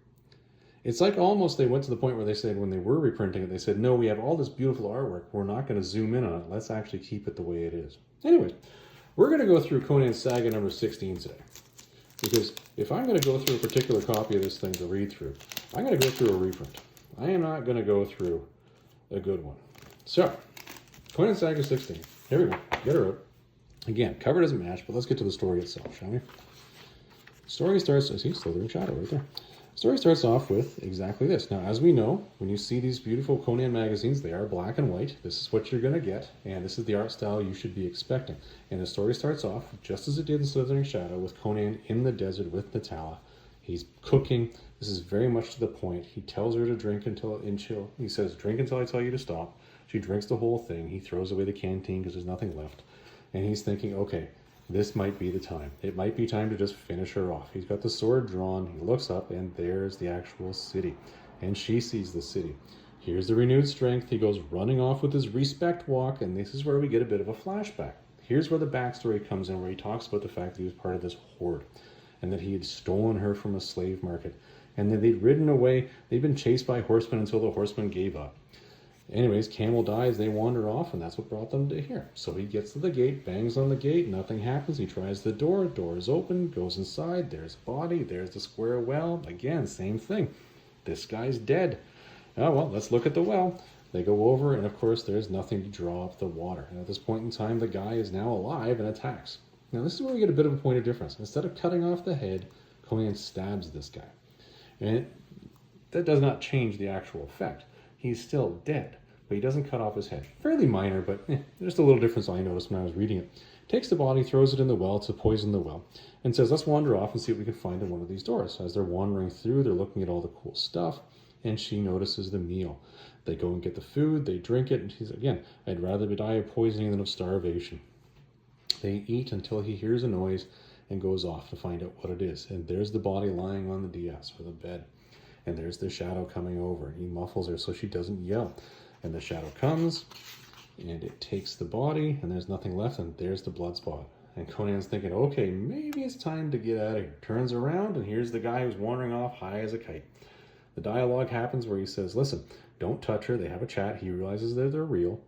It's like almost they went to the point where they said when they were reprinting it, they said, no, we have all this beautiful artwork. We're not going to zoom in on it. Let's actually keep it the way it is. Anyways, we're going to go through Conan Saga number 16 today. Because if I'm going to go through a particular copy of this thing to read through, I'm going to go through a reprint. I am not going to go through a good one. So, Conan Saga 16. Here we go. Get her out. Again, cover doesn't match, but let's get to the story itself, shall we? Story starts, I see Slithering Shadow right there. Story starts off with exactly this. Now, as we know, when you see these beautiful Conan magazines, they are black and white. This is what you're going to get, and this is the art style you should be expecting. And the story starts off, just as it did in Slithering Shadow, with Conan in the desert with Natala. He's cooking. This is very much to the point. He tells her to drink he says, drink until I tell you to stop. She drinks the whole thing. He throws away the canteen because there's nothing left. And he's thinking, okay, this might be the time. It might be time to just finish her off. He's got the sword drawn. He looks up, and there's the actual city. And she sees the city. Here's the renewed strength. He goes running off with his respect walk, and this is where we get a bit of a flashback. Here's where the backstory comes in, where he talks about the fact that he was part of this horde, and that he had stolen her from a slave market, and that they'd ridden away. They'd been chased by horsemen until the horsemen gave up. Anyways, Camel dies, they wander off, and that's what brought them to here. So he gets to the gate, bangs on the gate, nothing happens. He tries the door is open, goes inside, there's a body, there's the square well. Again, same thing. This guy's dead. Oh, well, let's look at the well. They go over, and of course, there's nothing to draw up the water. And at this point in time, the guy is now alive and attacks. Now, this is where we get a bit of a point of difference. Instead of cutting off the head, Conan stabs this guy. And that does not change the actual effect. He's still dead, but he doesn't cut off his head. Fairly minor, but just a little difference I noticed when I was reading it. Takes the body, throws it in the well to poison the well, and says, let's wander off and see what we can find in one of these doors. As they're wandering through, they're looking at all the cool stuff, and she notices the meal. They go and get the food, they drink it, and she's again, I'd rather die of poisoning than of starvation. They eat until he hears a noise and goes off to find out what it is. And there's the body lying on the dais, or the bed. And there's the shadow coming over. He muffles her so she doesn't yell. And the shadow comes, and it takes the body, and there's nothing left, and there's the blood spot. And Conan's thinking, okay, maybe it's time to get out of here. Turns around, and here's the guy who's wandering off high as a kite. The dialogue happens where he says, listen, don't touch her. They have a chat. He realizes that they're real.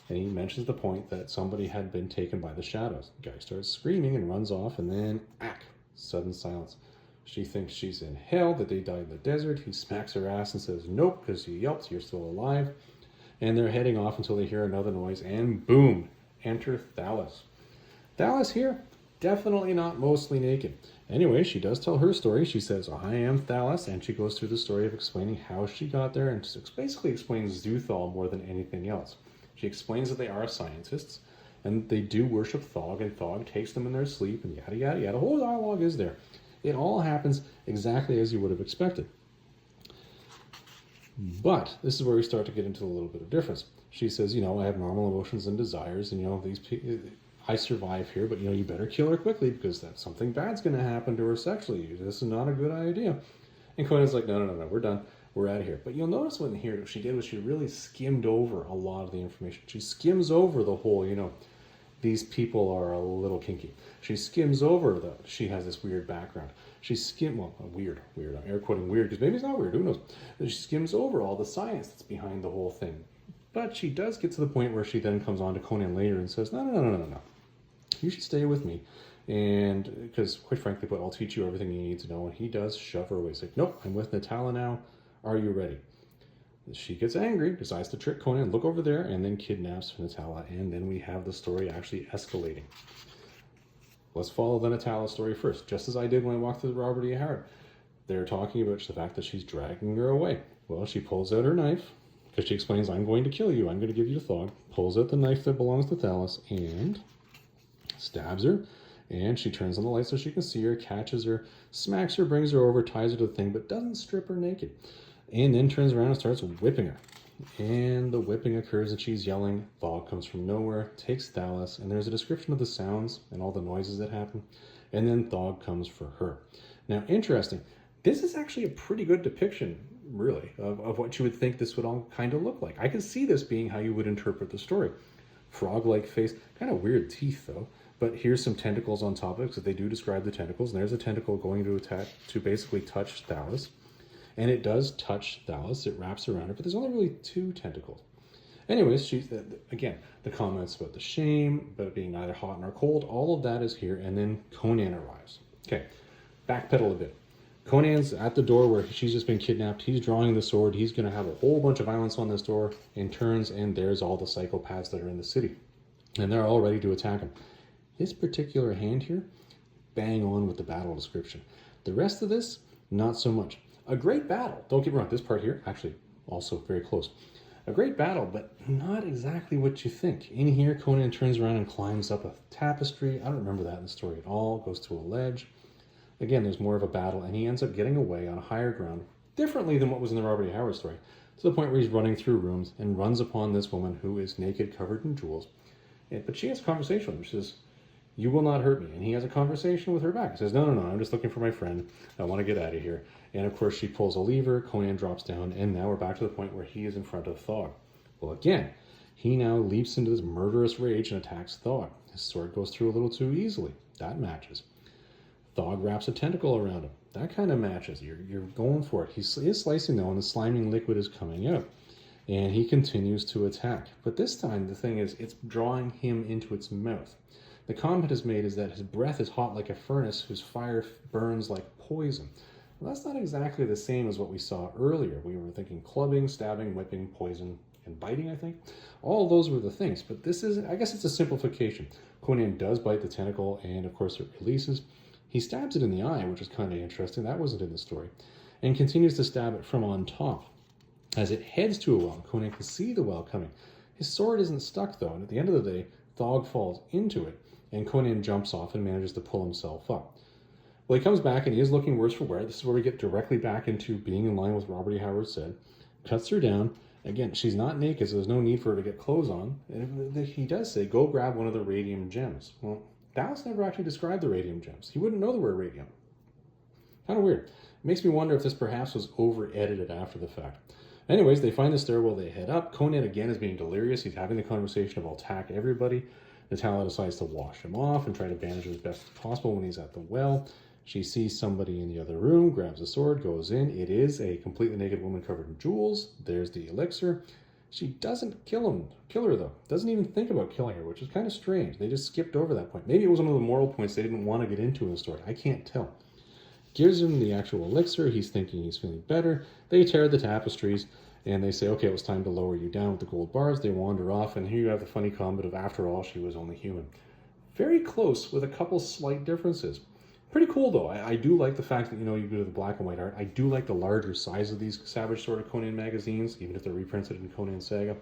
And he mentions the point that somebody had been taken by the shadows. The guy starts screaming and runs off, and then, sudden silence. She thinks she's in hell, that they died in the desert. He smacks her ass and says, nope, because you yelped, you're still alive. And they're heading off until they hear another noise, and boom, enter Thalas. Thalas here, definitely not mostly naked. Anyway, she does tell her story. She says, I am Thalas, and she goes through the story of explaining how she got there, and basically explains Xuthal more than anything else. She explains that they are scientists, and they do worship Thog, and Thog takes them in their sleep, and yada, yada, yada. The whole dialogue is there. It all happens exactly as you would have expected. But this is where we start to get into a little bit of difference. She says, I have normal emotions and desires, and I survive here, but you better kill her quickly because something bad's going to happen to her sexually. This is not a good idea. And Conan's like, no, we're done. We're out of here. But you'll notice what she did was she really skimmed over a lot of the information. She skims over the whole, these people are a little kinky. She skims over she has this weird background. Weird. I'm air quoting weird because maybe it's not weird. Who knows? She skims over all the science that's behind the whole thing. But she does get to the point where she then comes on to Conan later and says, no. You should stay with me. And because, quite frankly, but I'll teach you everything you need to know. And he does shove her away. He's like, nope, I'm with Natala now. Are you ready? She gets angry, decides to trick Conan, look over there, and then kidnaps Natala. And then we have the story actually escalating. Let's follow the Natala story first, just as I did when I walked through the Robert E. Howard. They're talking about the fact that she's dragging her away. Well, she pulls out her knife, because she explains, I'm going to kill you, I'm going to give you the thong. Pulls out the knife that belongs to Thalos and stabs her. And she turns on the light so she can see her, catches her, smacks her, brings her over, ties her to the thing, but doesn't strip her naked. And then turns around and starts whipping her. And the whipping occurs and she's yelling. Thog comes from nowhere, takes Thalos, and there's a description of the sounds and all the noises that happen. And then Thog comes for her. Now, interesting, this is actually a pretty good depiction, really, of what you would think this would all kind of look like. I can see this being how you would interpret the story. Frog-like face, kind of weird teeth, though. But here's some tentacles on top of it, because they do describe the tentacles. And there's a tentacle going to basically touch Thalos. And it does touch Thalos. It wraps around her, but there's only really 2 tentacles. Anyways, again, the comments about the shame, about it being neither hot nor cold, all of that is here. And then Conan arrives. Okay, backpedal a bit. Conan's at the door where she's just been kidnapped. He's drawing the sword. He's going to have a whole bunch of violence on this door, and turns, and there's all the psychopaths that are in the city. And they're all ready to attack him. This particular hand here, bang on with the battle description. The rest of this, not so much. A great battle. Don't get me wrong, this part here, actually, also very close. A great battle, but not exactly what you think. In here, Conan turns around and climbs up a tapestry. I don't remember that in the story at all. Goes to a ledge. Again, there's more of a battle, and he ends up getting away on a higher ground, differently than what was in the Robert E. Howard story, to the point where he's running through rooms and runs upon this woman who is naked, covered in jewels. But she has a conversation with him. She says, you will not hurt me. And he has a conversation with her back. He says, no, I'm just looking for my friend. I want to get out of here. And of course, she pulls a lever. Conan drops down. And now we're back to the point where he is in front of Thog. Well, again, he now leaps into this murderous rage and attacks Thog. His sword goes through a little too easily. That matches. Thog wraps a tentacle around him. That kind of matches. You're going for it. He is slicing though, and the sliming liquid is coming out. And he continues to attack. But this time, the thing is, it's drawing him into its mouth. The comment is made is that his breath is hot like a furnace whose fire burns like poison. Well, that's not exactly the same as what we saw earlier. We were thinking clubbing, stabbing, whipping, poison, and biting, I think. All those were the things, but this is, I guess it's a simplification. Conan does bite the tentacle, and of course it releases. He stabs it in the eye, which is kind of interesting. That wasn't in the story. And continues to stab it from on top. As it heads to a well, Conan can see the well coming. His sword isn't stuck, though, and at the end of the day, Thog falls into it, and Conan jumps off and manages to pull himself up. Well, he comes back, and he is looking worse for wear. This is where we get directly back into being in line with Robert E. Howard said. Cuts her down. Again, she's not naked, so there's no need for her to get clothes on. And he does say, go grab one of the radium gems. Well, Dallas never actually described the radium gems. He wouldn't know the word radium. Kind of weird. It makes me wonder if this perhaps was over-edited after the fact. Anyways, they find the stairwell, they head up. Conan, again, is being delirious. He's having the conversation of, I'll attack everybody. Natala decides to wash him off and try to bandage him as best as possible when he's at the well. She sees somebody in the other room, grabs a sword, goes in. It is a completely naked woman covered in jewels. There's the elixir. She doesn't kill her, though. Doesn't even think about killing her, which is kind of strange. They just skipped over that point. Maybe it was one of the moral points they didn't want to get into in the story. I can't tell. Gives him the actual elixir. He's thinking he's feeling better. They tear the tapestries, and they say, okay, it was time to lower you down with the gold bars. They wander off, and here you have the funny comment of, after all, she was only human. Very close, with a couple slight differences. Pretty cool, though. I do like the fact that, you go to the black and white art. I do like the larger size of these Savage Sword of Conan magazines, even if they're reprinted in Conan Saga.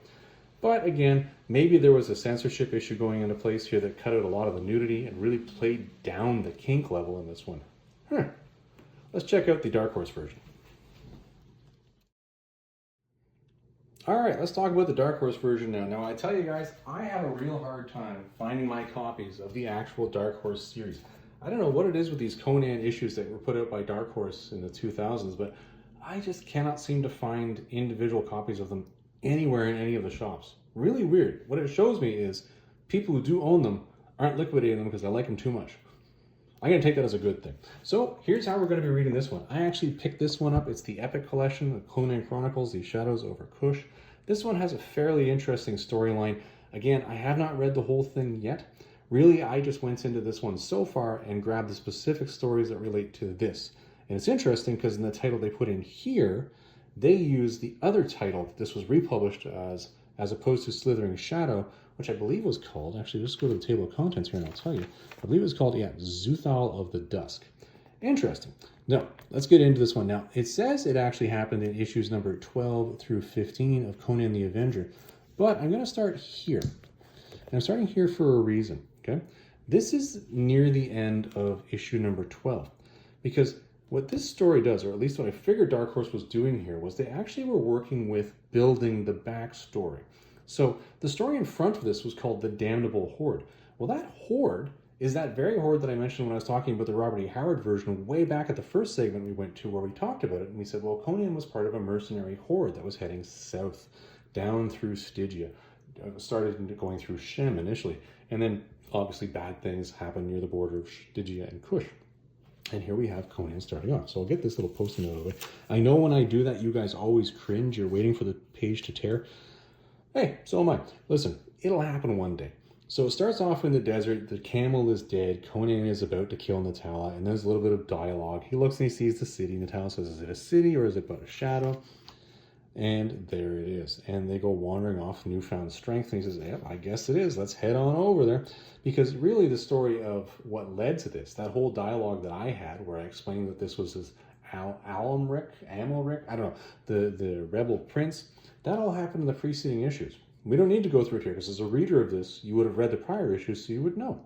But again, maybe there was a censorship issue going into place here that cut out a lot of the nudity and really played down the kink level in this one. Let's check out the Dark Horse version. All right, let's talk about the Dark Horse version now. Now, I tell you guys, I have a real hard time finding my copies of the actual Dark Horse series. I don't know what it is with these Conan issues that were put out by Dark Horse in the 2000s, but I just cannot seem to find individual copies of them anywhere in any of the shops. Really weird. What it shows me is people who do own them aren't liquidating them because they like them too much. I'm going to take that as a good thing. So here's how we're going to be reading this one. I actually picked this one up. It's the Epic Collection, the Conan Chronicles, The Shadows over Kush. This one has a fairly interesting storyline. Again, I have not read the whole thing yet. Really, I just went into this one so far and grabbed the specific stories that relate to this. And it's interesting because in the title they put in here, they use the other title that this was republished as opposed to Slithering Shadow, which I believe was called, actually, just go to the table of contents here and I'll tell you. I believe it was called, Xuthal of the Dusk. Interesting. Now, let's get into this one. Now, it says it actually happened in issues number 12 through 15 of Conan the Avenger, but I'm going to start here. And I'm starting here for a reason, okay? This is near the end of issue number 12, because what this story does, or at least what I figured Dark Horse was doing here, was they actually were working with building the backstory. So the story in front of this was called The Damnable Horde. Well, that horde is that very horde that I mentioned when I was talking about the Robert E. Howard version way back at the first segment we went to where we talked about it. And we said, well, Conan was part of a mercenary horde that was heading south, down through Stygia. Started going through Shem initially. And then obviously bad things happened near the border of Stygia and Kush. And here we have Conan starting off. So I'll get this little post-it note away. I know when I do that, you guys always cringe. You're waiting for the page to tear. Hey, so am I. Listen, it'll happen one day. So it starts off in the desert. The camel is dead. Conan is about to kill Natala. And there's a little bit of dialogue. He looks and he sees the city. Natala says, is it a city or is it but a shadow? And there it is. And they go wandering off newfound strength. And he says, yep, I guess it is. Let's head on over there. Because really the story of what led to this, that whole dialogue that I had where I explained that this was this Amalric, I don't know, the rebel prince, that all happened in the preceding issues. We don't need to go through it here because as a reader of this, you would have read the prior issues so you would know.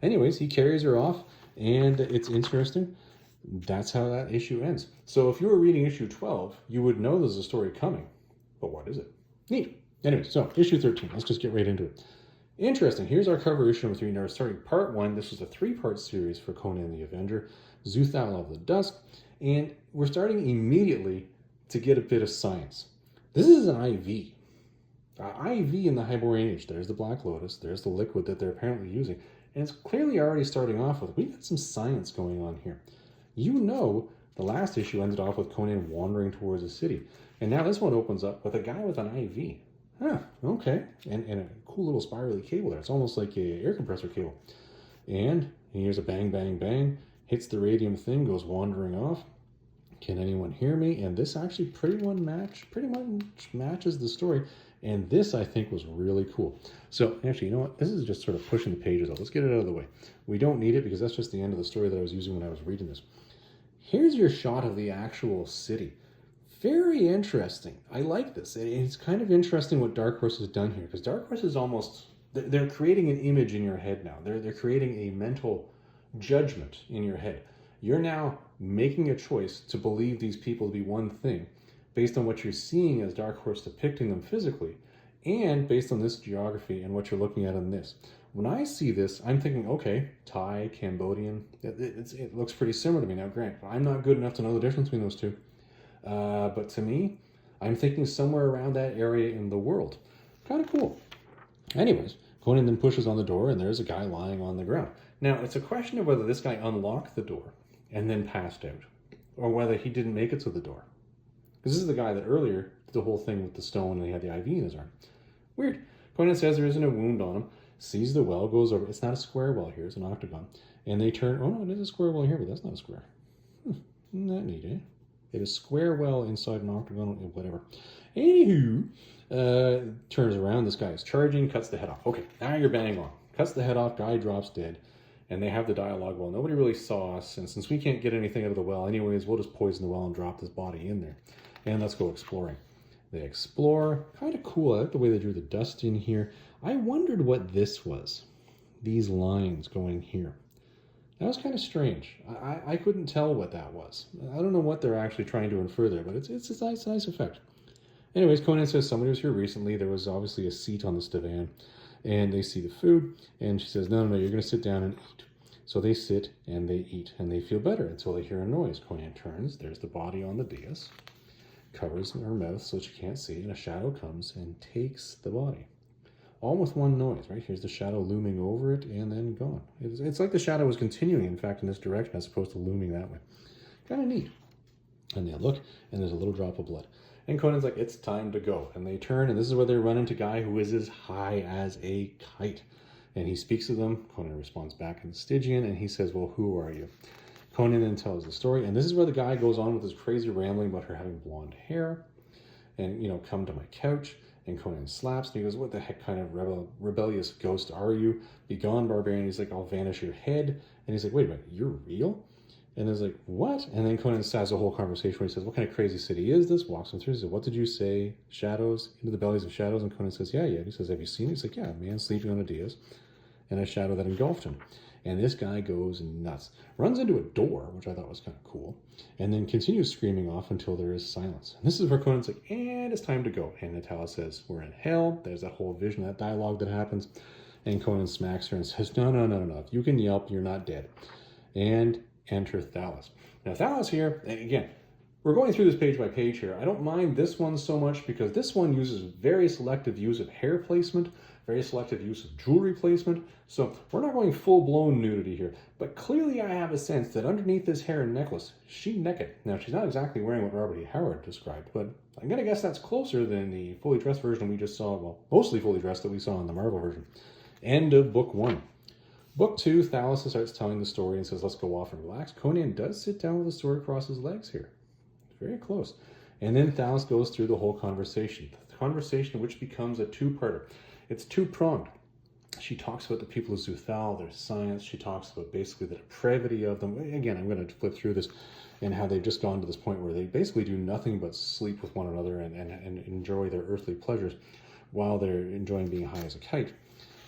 Anyways, he carries her off and it's interesting. That's how that issue ends. So if you were reading issue 12, you would know there's a story coming. But what is it? Neat. Anyway, so issue 13. Let's just get right into it. Interesting. Here's our cover issue number 3. Now we're starting part 1. This was a 3-part series for Conan the Avenger, Xuthal of the Dusk. And we're starting immediately to get a bit of science. This is an IV. IV in the Hyborian Age. There's the Black Lotus. There's the liquid that they're apparently using. And it's clearly already starting off with, we've got some science going on here. You know, the last issue ended off with Conan wandering towards a city. And now this one opens up with a guy with an IV. Huh, okay. And a cool little spirally cable there. It's almost like a air compressor cable. And here's a bang, bang, bang. Hits the radium thing, goes wandering off. Can anyone hear me? And this actually pretty much matches the story. And this, I think, was really cool. So, actually, you know what? This is just sort of pushing the pages out. Let's get it out of the way. We don't need it because that's just the end of the story that I was using when I was reading this. Here's your shot of the actual city. Very interesting. I like this. It's kind of interesting what Dark Horse has done here because Dark Horse is almost... They're creating an image in your head now. They're creating a mental judgment in your head. You're now making a choice to believe these people to be one thing based on what you're seeing as Dark Horse depicting them physically and based on this geography and what you're looking at in this. When I see this, I'm thinking, okay, Thai, Cambodian, it looks pretty similar to me. Now, granted, I'm not good enough to know the difference between those two. But to me, I'm thinking somewhere around that area in the world. Kind of cool. Anyways, Conan then pushes on the door and there's a guy lying on the ground. Now, it's a question of whether this guy unlocked the door and then passed out, or whether he didn't make it to the door. Because this is the guy that earlier did the whole thing with the stone and he had the IV in his arm. Weird. Conan says there isn't a wound on him, sees the well, goes over. It's not a square well here, it's an octagon. And they turn, oh no, it is a square well here, but that's not a square. Isn't that neat, eh? It is square well inside an octagon, whatever. Anywho, turns around, this guy is charging, cuts the head off. Okay, now you're bang on. Cuts the head off, guy drops dead. And they have the dialogue, well, nobody really saw us, and since we can't get anything out of the well anyways, we'll just poison the well and drop this body in there. And let's go exploring. They explore. Kind of cool. I like the way they drew the dust in here. I wondered what this was. These lines going here. That was kind of strange. I couldn't tell what that was. I don't know what they're actually trying to infer there, but it's a nice effect. Anyways, Conan says somebody was here recently. There was obviously a seat on this divan, and they see the food, and she says, no, you're going to sit down and eat. So they sit and they eat, and they feel better until they hear a noise. Conan turns, there's the body on the dais, covers her mouth so she can't see, and a shadow comes and takes the body. All with one noise, right? Here's the shadow looming over it and then gone. It's like the shadow was continuing, in fact, in this direction as opposed to looming that way. Kind of neat. And they look, and there's a little drop of blood. And Conan's like, it's time to go. And they turn, and this is where they run into a guy who is as high as a kite. And he speaks to them. Conan responds back in Stygian, and he says, well, who are you? Conan then tells the story, and this is where the guy goes on with his crazy rambling about her having blonde hair, and, come to my couch. And Conan slaps, and he goes, what the heck kind of rebellious ghost are you? Be gone, barbarian. He's like, I'll vanish your head. And he's like, wait a minute, you're real? And there's like, what? And then Conan starts a whole conversation where he says, what kind of crazy city is this? Walks him through. He says, what did you say? Shadows? Into the bellies of shadows? And Conan says, yeah. He says, have you seen it? He's like, yeah, a man sleeping on a dais and a shadow that engulfed him. And this guy goes nuts. Runs into a door, which I thought was kind of cool, and then continues screaming off until there is silence. And this is where Conan's like, and it's time to go. And Natalia says, we're in hell. There's that whole vision, that dialogue that happens. And Conan smacks her and says, no. If you can yelp, you're not dead. And enter Thalas. Now, Thalas here, and again, we're going through this page by page here. I don't mind this one so much because this one uses very selective use of hair placement, very selective use of jewelry placement. So we're not going full-blown nudity here. But clearly I have a sense that underneath this hair and necklace, she's naked. Now, she's not exactly wearing what Robert E. Howard described, but I'm going to guess that's closer than the fully dressed version we just saw, well, mostly fully dressed that we saw in the Marvel version. End of book 1. Book 2, Thalas starts telling the story and says, let's go off and relax. Conan does sit down with the sword across his legs here. Very close. And then Thalas goes through the whole conversation. The conversation which becomes a two-parter. It's two-pronged. She talks about the people of Xuthal, their science. She talks about basically the depravity of them. Again, I'm going to flip through this and how they've just gone to this point where they basically do nothing but sleep with one another and enjoy their earthly pleasures while they're enjoying being high as a kite.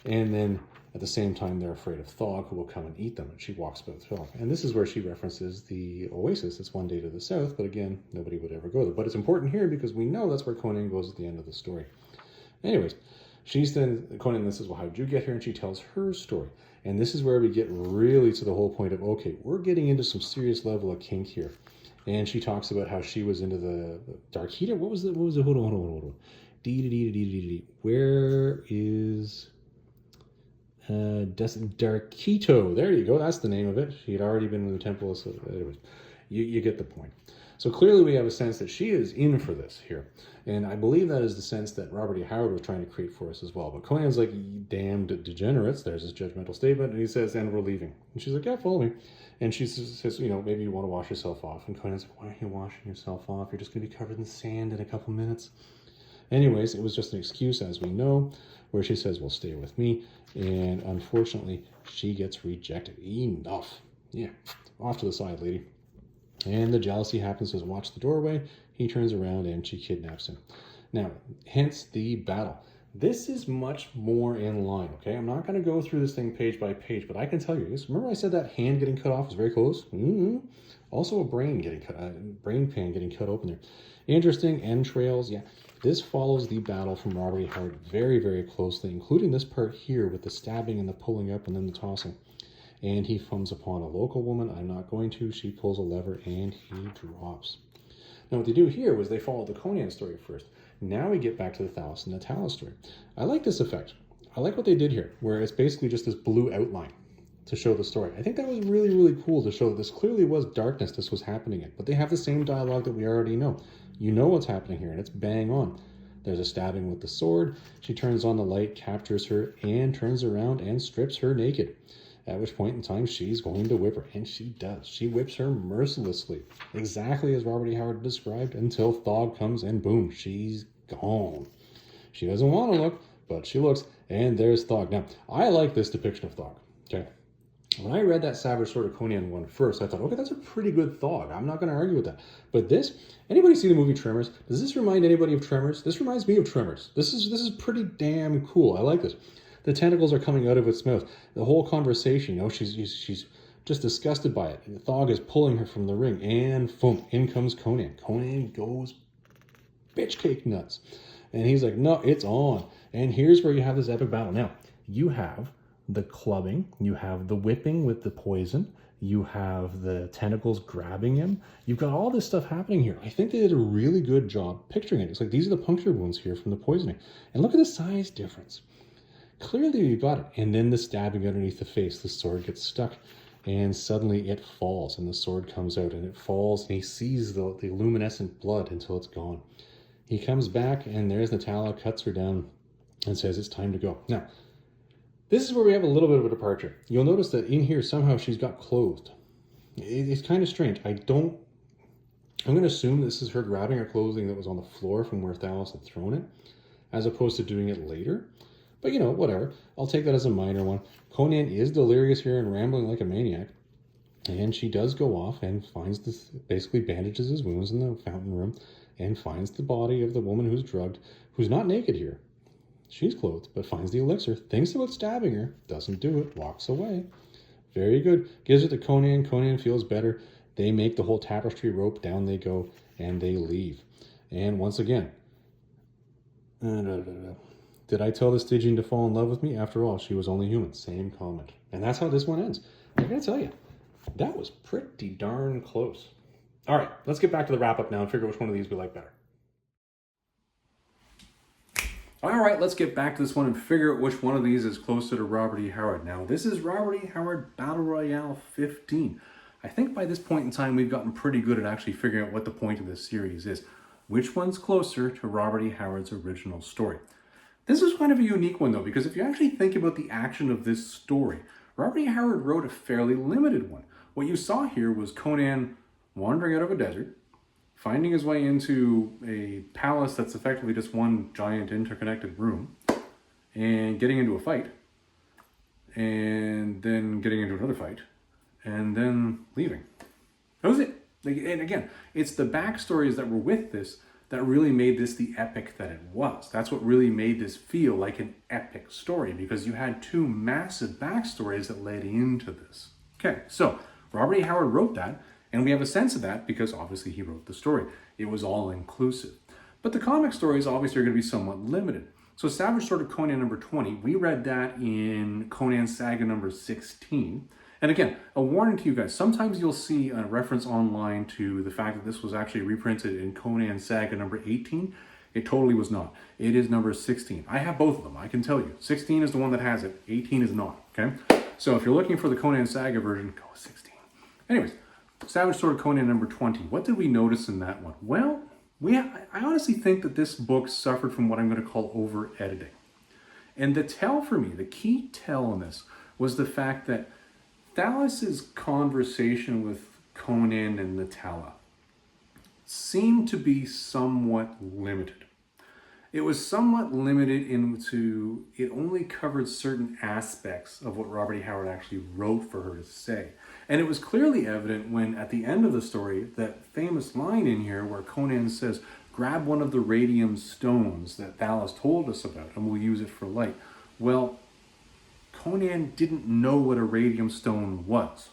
And then at the same time, they're afraid of Thog, who will come and eat them. And she walks about Thog. And this is where she references the oasis. It's one day to the south, but again, nobody would ever go there. But it's important here because we know that's where Conan goes at the end of the story. Anyways, Conan, this is, well, how did you get here? And she tells her story. And this is where we get really to the whole point of, okay, we're getting into some serious level of kink here. And she talks about how she was into the Dark Heater. What was it? Hold on. Where is Darkito? There you go. That's the name of it. She had already been in the temple. So anyways, you get the point. So clearly we have a sense that she is in for this here. And I believe that is the sense that Robert E. Howard was trying to create for us as well. But Conan's like, damned degenerates. There's his judgmental statement. And he says, and we're leaving. And she's like, yeah, follow me. And she says, maybe you want to wash yourself off. And Conan's like, why are you washing yourself off? You're just going to be covered in sand in a couple minutes. Anyways, it was just an excuse, as we know, where she says, well, stay with me. And unfortunately, she gets rejected. Enough. Yeah, off to the side, lady. And the jealousy happens, says, watch the doorway. He turns around and she kidnaps him. Now, hence the battle. This is much more in line, okay? I'm not going to go through this thing page by page, but I can tell you this. Remember I said that hand getting cut off was very close? Also a brain pan getting cut open there. Interesting, entrails, yeah. This follows the battle from Robert E. Howard very, very closely, including this part here with the stabbing and the pulling up and then the tossing. And he comes upon a local woman. I'm not going to. She pulls a lever and he drops. Now what they do here was they follow the Conan story first. Now we get back to the Thalas and Natalia story. I like this effect. I like what they did here, where it's basically just this blue outline to show the story. I think that was really, really cool to show that this clearly was darkness this was happening in. But they have the same dialogue that we already know. You know what's happening here, and it's bang on. There's a stabbing with the sword. She turns on the light, captures her, and turns around and strips her naked. At which point in time, she's going to whip her. And she does. She whips her mercilessly. Exactly as Robert E. Howard described, until Thog comes and boom, she's gone. She doesn't want to look, but she looks, and there's Thog. Now, I like this depiction of Thog. Okay. When I read that Savage Sword of Conan one first, I thought, okay, that's a pretty good Thog. I'm not going to argue with that. But this, anybody see the movie Tremors? Does this remind anybody of Tremors? This reminds me of Tremors. This is pretty damn cool. I like this. The tentacles are coming out of its mouth. The whole conversation, she's just disgusted by it. And the Thog is pulling her from the ring, and boom, in comes Conan. Conan goes bitch cake nuts. And he's like, no, it's on. And here's where you have this epic battle. Now, you have the clubbing, you have the whipping with the poison, you have the tentacles grabbing him. You've got all this stuff happening here. I think they did a really good job picturing it. It's like, these are the puncture wounds here from the poisoning. And look at the size difference. Clearly you got it. And then the stabbing underneath the face, the sword gets stuck. And suddenly it falls, and the sword comes out, and it falls, and he sees the luminescent blood until it's gone. He comes back, and there's Natalia, cuts her down, and says it's time to go. Now, this is where we have a little bit of a departure. You'll notice that in here, somehow she's got clothed. It's kind of strange. I'm going to assume this is her grabbing her clothing that was on the floor from where Thalos had thrown it, as opposed to doing it later. But, you know, whatever. I'll take that as a minor one. Conan is delirious here and rambling like a maniac. And she does go off and finds this, basically bandages his wounds in the fountain room, and finds the body of the woman who's drugged, who's not naked here. She's clothed, but finds the elixir, thinks about stabbing her, doesn't do it, walks away. Very good. Gives it to Conan. Conan feels better. They make the whole tapestry rope. Down they go, and they leave. And once again, did I tell the Stygian to fall in love with me? After all, she was only human. Same comment. And that's how this one ends. I gotta tell you, that was pretty darn close. All right, let's get back to the wrap-up now and figure which one of these we like better. All right, let's get back to this one and figure out which one of these is closer to Robert E. Howard. Now, this is Robert E. Howard Battle Royale 15. I think by this point in time, we've gotten pretty good at actually figuring out what the point of this series is. Which one's closer to Robert E. Howard's original story? This is kind of a unique one, though, because if you actually think about the action of this story, Robert E. Howard wrote a fairly limited one. What you saw here was Conan wandering out of a desert, finding his way into a palace that's effectively just one giant interconnected room, and getting into a fight, and then getting into another fight, and then leaving. That was it. And again, it's the backstories that were with this that really made this the epic that it was. That's what really made this feel like an epic story, because you had two massive backstories that led into this. Okay, so Robert E. Howard wrote that, and we have a sense of that because obviously he wrote the story. It was all inclusive. But the comic stories obviously are going to be somewhat limited. So Savage Sword of Conan number 20, we read that in Conan Saga number 16. And again, a warning to you guys, sometimes you'll see a reference online to the fact that this was actually reprinted in Conan Saga number 18. It totally was not. It is number 16. I have both of them, I can tell you. 16 is the one that has it, 18 is not, okay? So if you're looking for the Conan Saga version, go with 16. Anyways, Savage Sword of Conan number 20. What did we notice in that one? Well, I honestly think that this book suffered from what I'm going to call over-editing. And the tell for me, the key tell in this, was the fact that Thalos's conversation with Conan and Natalia seemed to be somewhat limited. It was somewhat limited into, it only covered certain aspects of what Robert E. Howard actually wrote for her to say. And it was clearly evident when, at the end of the story, that famous line in here where Conan says, grab one of the radium stones that Thalos told us about and we'll use it for light. Well, Conan didn't know what a radium stone was.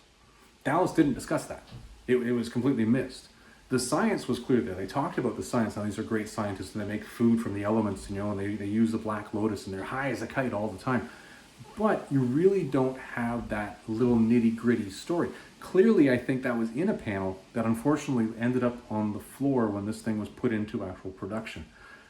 Thalos didn't discuss that. It was completely missed. The science was clear there. They talked about the science. Now, these are great scientists and they make food from the elements, and they use the black lotus and they're high as a kite all the time. But you really don't have that little nitty-gritty story. Clearly, I think that was in a panel that unfortunately ended up on the floor when this thing was put into actual production.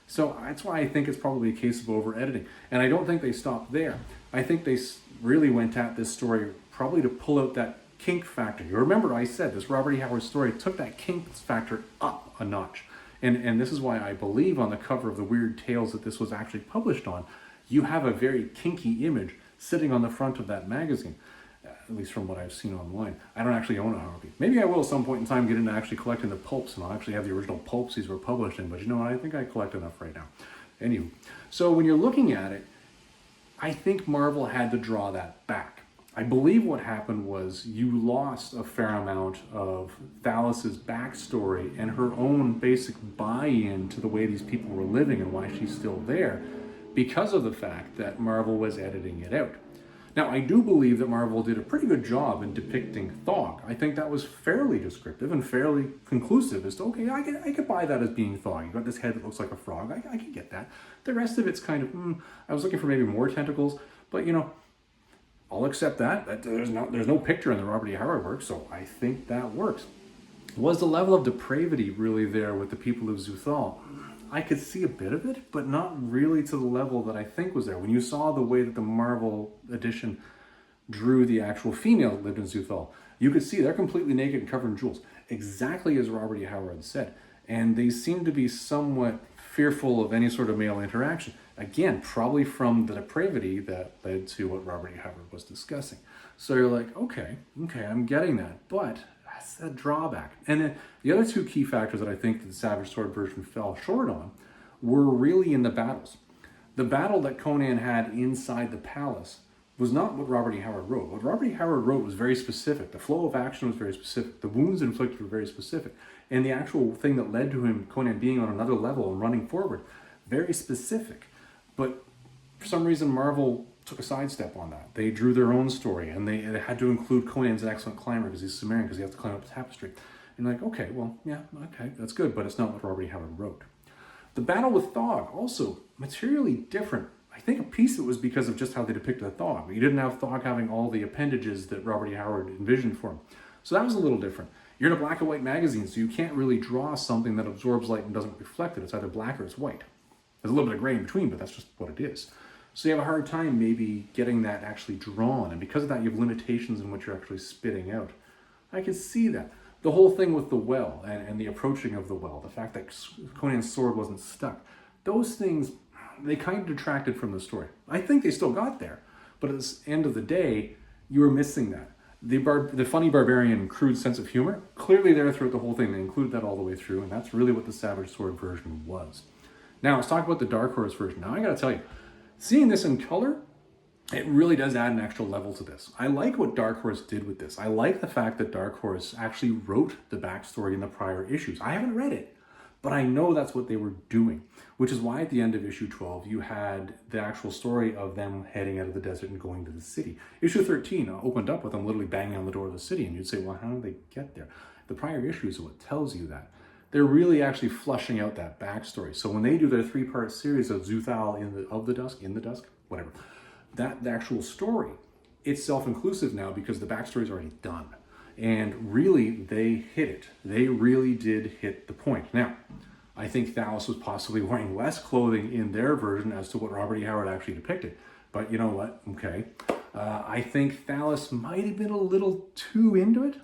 So that's why I think it's probably a case of over-editing. And I don't think they stopped there. I think they really went at this story probably to pull out that kink factor. You remember I said this Robert E. Howard story took that kink factor up a notch. And this is why I believe on the cover of the Weird Tales that this was actually published on, you have a very kinky image sitting on the front of that magazine, at least from what I've seen online. I don't actually own a copy. Maybe I will at some point in time get into actually collecting the pulps, and I'll actually have the original pulps these were published in, but you know what, I think I collect enough right now. Anyway, so when you're looking at it, I think Marvel had to draw that back. I believe what happened was you lost a fair amount of Thalos's backstory and her own basic buy-in to the way these people were living and why she's still there because of the fact that Marvel was editing it out. Now, I do believe that Marvel did a pretty good job in depicting Thog. I think that was fairly descriptive and fairly conclusive as to, okay, I could buy that as being Thog. You got this head that looks like a frog. I can get that. The rest of it's kind of, I was looking for maybe more tentacles, but you know, I'll accept that. There's no picture in the Robert E. Howard work, so I think that works. Was the level of depravity really there with the people of Xuthal? I could see a bit of it, but not really to the level that I think was there. When you saw the way that the Marvel edition drew the actual female that lived in Xuthal, you could see they're completely naked and covered in jewels, exactly as Robert E. Howard said. And they seem to be somewhat fearful of any sort of male interaction. Again, probably from the depravity that led to what Robert E. Howard was discussing. So you're like, okay, I'm getting that, but that's a drawback. And then the other two key factors that I think that the Savage Sword version fell short on were really in the battles. The battle that Conan had inside the palace was not what Robert E. Howard wrote. What Robert E. Howard wrote was very specific. The flow of action was very specific. The wounds inflicted were very specific. And the actual thing that led to him, Conan, being on another level and running forward, very specific. But for some reason, Marvel took a sidestep on that. They drew their own story, and they had to include Conan's an excellent climber because he's Sumerian, because he has to climb up the tapestry. And like, okay, well, yeah, okay, that's good, but it's not what Robert E. Howard wrote. The battle with Thog, also materially different. I think a piece of it was because of just how they depicted Thog. You didn't have Thog having all the appendages that Robert E. Howard envisioned for him. So that was a little different. You're in a black and white magazine, so you can't really draw something that absorbs light and doesn't reflect it. It's either black or it's white. There's a little bit of gray in between, but that's just what it is. So you have a hard time maybe getting that actually drawn, and because of that, you have limitations in what you're actually spitting out. I can see that. The whole thing with the well and the approaching of the well, the fact that Conan's sword wasn't stuck, those things, they kind of detracted from the story. I think they still got there, but at the end of the day, you were missing that. The funny barbarian crude sense of humor, clearly there throughout the whole thing. They included that all the way through, and that's really what the Savage Sword version was. Now, let's talk about the Dark Horse version. Now, I gotta tell you, seeing this in color, it really does add an extra level to this. I like what Dark Horse did with this. I like the fact that Dark Horse actually wrote the backstory in the prior issues. I haven't read it, but I know that's what they were doing, which is why at the end of issue 12, you had the actual story of them heading out of the desert and going to the city. Issue 13 opened up with them literally banging on the door of the city, and you'd say, well, how did they get there? The prior issues are what tells you that. They're really actually flushing out that backstory. So when they do their 3-part series of Xuthal in the Dusk, whatever, the actual story, it's self-inclusive now because the backstory is already done. And really, they hit it. They really did hit the point. Now, I think Thalos was possibly wearing less clothing in their version as to what Robert E. Howard actually depicted. But you know what? Okay. I think Thalos might have been a little too into it.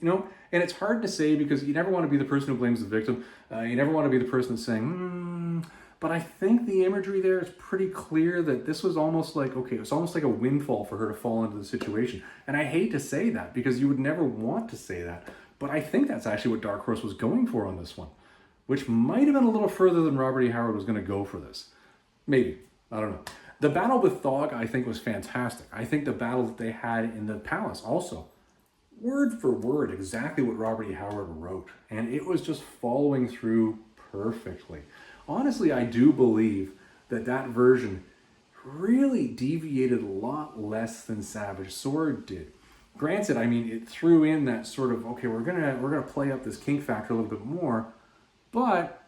You know, and it's hard to say because you never want to be the person who blames the victim. You never want to be the person that's saying, but I think the imagery there is pretty clear that this was almost like, okay, it was almost like a windfall for her to fall into the situation. And I hate to say that because you would never want to say that, but I think that's actually what Dark Horse was going for on this one, which might have been a little further than Robert E. Howard was going to go for this. Maybe. I don't know. The battle with Thog, I think, was fantastic. I think the battle that they had in the palace also, word for word, exactly what Robert E. Howard wrote. And it was just following through perfectly. Honestly, I do believe that that version really deviated a lot less than Savage Sword did. Granted, I mean, it threw in that sort of, okay, we're gonna play up this kink factor a little bit more, but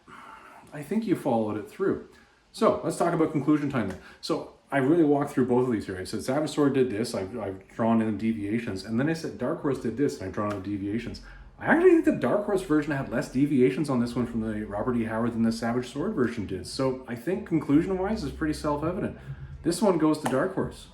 I think you followed it through. So let's talk about conclusion time then. So I really walked through both of these here. I said Savage Sword did this, I've drawn in deviations, and then I said Dark Horse did this, and I've drawn in deviations. I actually think the Dark Horse version had less deviations on this one from the Robert E. Howard than the Savage Sword version did. So I think conclusion-wise is pretty self-evident. This one goes to Dark Horse.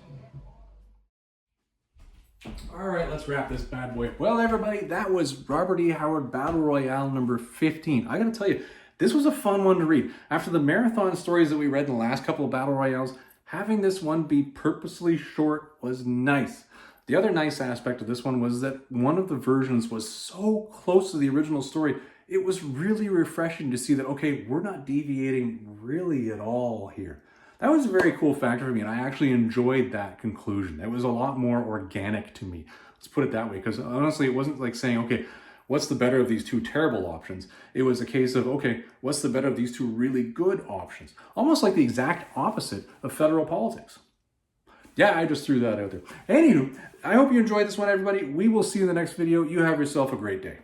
All right, let's wrap this bad boy. Well, everybody, that was Robert E. Howard Battle Royale number 15. I gotta tell you, this was a fun one to read. After the marathon stories that we read in the last couple of Battle Royales, having this one be purposely short was nice. The other nice aspect of this one was that one of the versions was so close to the original story, it was really refreshing to see that, okay, we're not deviating really at all here. That was a very cool factor for me, and I actually enjoyed that conclusion. It was a lot more organic to me. Let's put it that way, because honestly, it wasn't like saying, okay, what's the better of these two terrible options? It was a case of, okay, what's the better of these two really good options? Almost like the exact opposite of federal politics. Yeah, I just threw that out there. Anywho, I hope you enjoyed this one, everybody. We will see you in the next video. You have yourself a great day.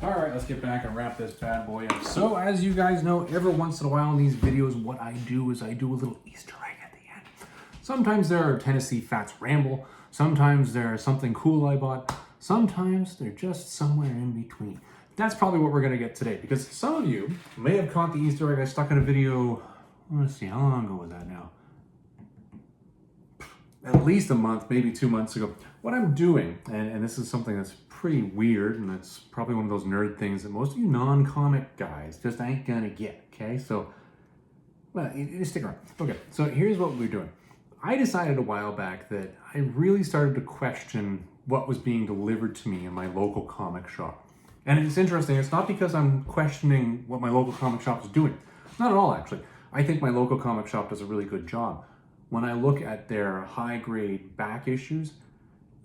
All right, let's get back and wrap this bad boy up. So as you guys know, every once in a while in these videos, what I do is I do a little Easter egg at the end. Sometimes there are Tennessee Fats Ramble. Sometimes there's something cool I bought. Sometimes they're just somewhere in between. That's probably what we're gonna get today, because some of you may have caught the Easter egg I stuck in a video, let's see, how long ago was that now? At least a month, maybe 2 months ago. What I'm doing, and this is something that's pretty weird, and that's probably one of those nerd things that most of you non-comic guys just ain't gonna get, okay? So, well, stick around. Okay, so here's what we're doing. I decided a while back that I really started to question what was being delivered to me in my local comic shop. And it's interesting, it's not because I'm questioning what my local comic shop is doing. Not at all, actually. I think my local comic shop does a really good job. When I look at their high-grade back issues,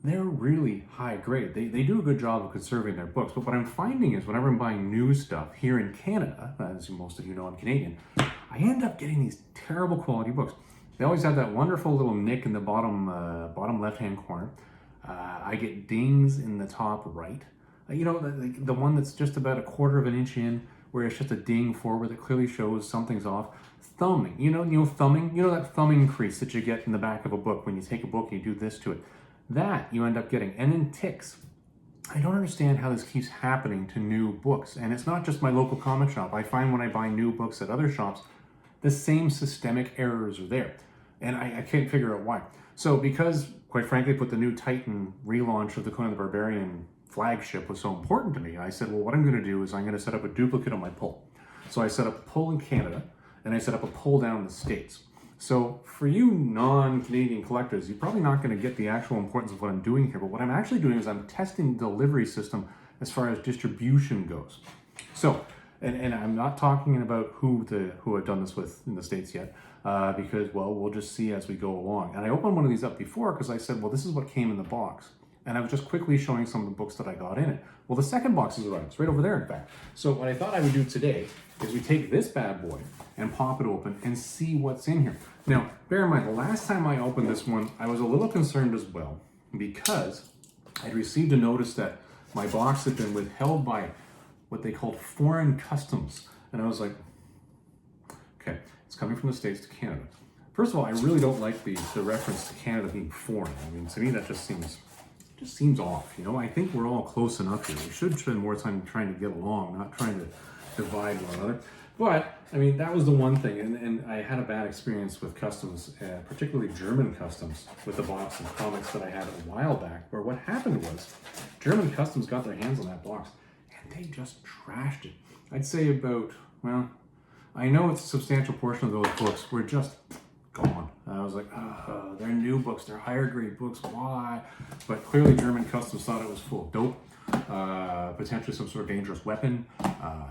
they're really high grade. They do a good job of conserving their books. But what I'm finding is whenever I'm buying new stuff here in Canada, as most of you know I'm Canadian, I end up getting these terrible quality books. They always have that wonderful little nick in the bottom left-hand corner. I get dings in the top right. You know, the one that's just about 1/4 of an inch in, where it's just a ding forward that clearly shows something's off. Thumbing, you know thumbing? You know that thumbing crease that you get in the back of a book when you take a book and you do this to it? That you end up getting. And then ticks. I don't understand how this keeps happening to new books. And it's not just my local comic shop. I find when I buy new books at other shops, the same systemic errors are there. And I can't figure out why. So because, quite frankly, with the new Titan relaunch of the Conan the Barbarian flagship was so important to me, I said, well, what I'm going to do is I'm going to set up a duplicate of my pull. So I set up a pull in Canada, and I set up a pull down in the States. So for you non-Canadian collectors, you're probably not going to get the actual importance of what I'm doing here, but what I'm actually doing is I'm testing the delivery system as far as distribution goes. So, and I'm not talking about who I've done this with in the States yet, because, well, we'll just see as we go along. And I opened one of these up before because I said, well, this is what came in the box. And I was just quickly showing some of the books that I got in it. Well, the second box is arrived. It's right over there, in fact. So what I thought I would do today is we take this bad boy and pop it open and see what's in here. Now, bear in mind, the last time I opened this one, I was a little concerned as well because I'd received a notice that my box had been withheld by what they called foreign customs. And I was like, okay, it's coming from the States to Canada. First of all, I really don't like the reference to Canada being foreign. I mean, to me, that just seems off. You know, I think we're all close enough here. We should spend more time trying to get along, not trying to divide one another. But, I mean, that was the one thing. And I had a bad experience with customs, particularly German customs, with the box of comics that I had a while back, where what happened was German customs got their hands on that box and they just trashed it. I'd say about, well, I know it's a substantial portion of those books were just gone. I was like, oh, they're new books, they're higher grade books, why? But clearly German customs thought it was full of dope, potentially some sort of dangerous weapon,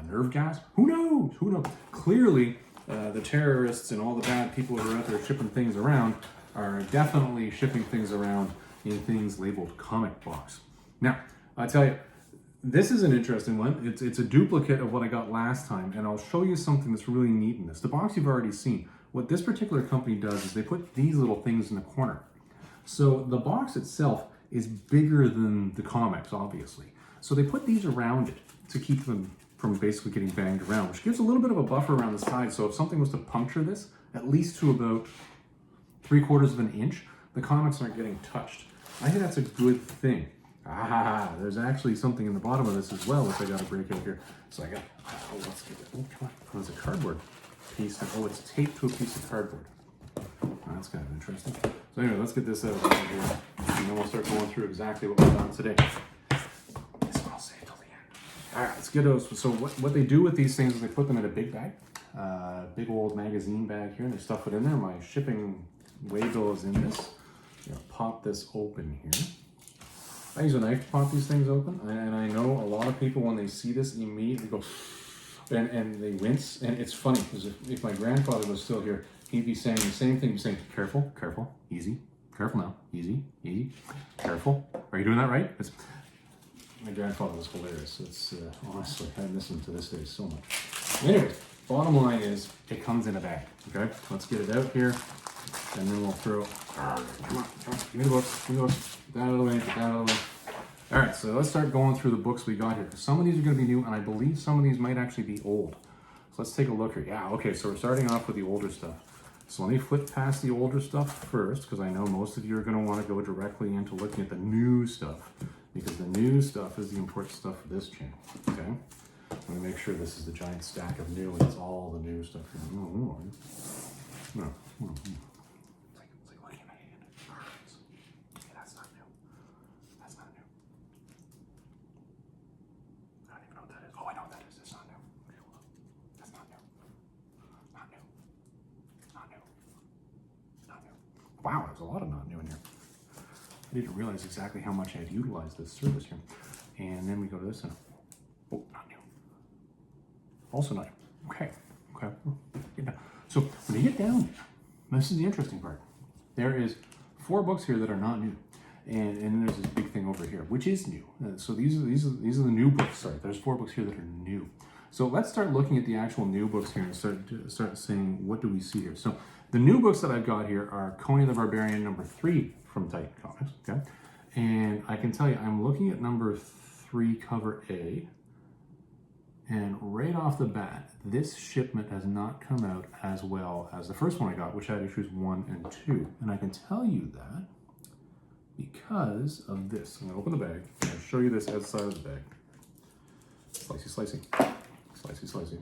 nerve gas, who knows? Clearly, the terrorists and all the bad people who are out there shipping things around are definitely shipping things around in things labeled comic box. Now, I tell you, this is an interesting one. It's a duplicate of what I got last time, and I'll show you something that's really neat in this. The box you've already seen. What this particular company does is they put these little things in the corner. So the box itself is bigger than the comics, obviously. So they put these around it to keep them from basically getting banged around, which gives a little bit of a buffer around the side. So if something was to puncture this, at least to about 3/4 of an inch, the comics aren't getting touched. I think that's a good thing. There's actually something in the bottom of this as well, which I got to break out here. So I got, let's get it. Oh, come on. Oh, it's a cardboard piece. Oh, it's taped to a piece of cardboard. Oh, that's kind of interesting. So anyway, let's get this out of here, and then we'll start going through exactly what we've done today. This one I'll save till the end. All right, let's get those. So what they do with these things is they put them in a big bag, big old magazine bag here, and they stuff it in there. My shipping waybill is in this. I'm gonna pop this open here. I use a knife to pop these things open, and I know a lot of people, when they see this, immediately go, and they wince. And it's funny, because if my grandfather was still here, he'd be saying the same thing. He'd be saying, careful, careful, easy, careful now, easy, easy, careful. Are you doing that right? My grandfather was hilarious. It's honestly, I miss him to this day so much. Anyways, bottom line is, it comes in a bag, okay? Let's get it out here, and then we'll throw, come on, give me the books, give me the books. Get that out of the way, get that out of the way. All right, so let's start going through the books we got here, because some of these are going to be new, and I believe some of these might actually be old. So let's take a look here. Yeah, okay, so we're starting off with the older stuff. So let me flip past the older stuff first, because I know most of you are going to want to go directly into looking at the new stuff, because the new stuff is the important stuff for this channel, okay? I'm going to make sure this is the giant stack of new, and it's all the new stuff here. No. It's like looking at my hand. Okay, that's not new. That's not new. I don't even know what that is. Oh, I know what that is. It's not new. Okay, hold on. That's not new. Not new. Not new. Not new. Wow, there's a lot of not new in here. I didn't realize exactly how much I had utilized this service here. And then we go to this and, oh, not new. Also not new. Okay. So when you get down there, this is the interesting part. There is 4 books here that are not new. And then there's this big thing over here, which is new. So these are the new books. Sorry, there's 4 books here that are new. So let's start looking at the actual new books here and start saying, what do we see here? So the new books that I've got here are Conan the Barbarian #3 from Titan Comics, okay? And I can tell you, I'm looking at #3 cover A, and right off the bat, this shipment has not come out as well as the first one I got, which had issues 1 and 2. And I can tell you that because of this. I'm gonna open the bag, and I'll show you this outside of the bag. Slicey, slicey, slicey, slicey.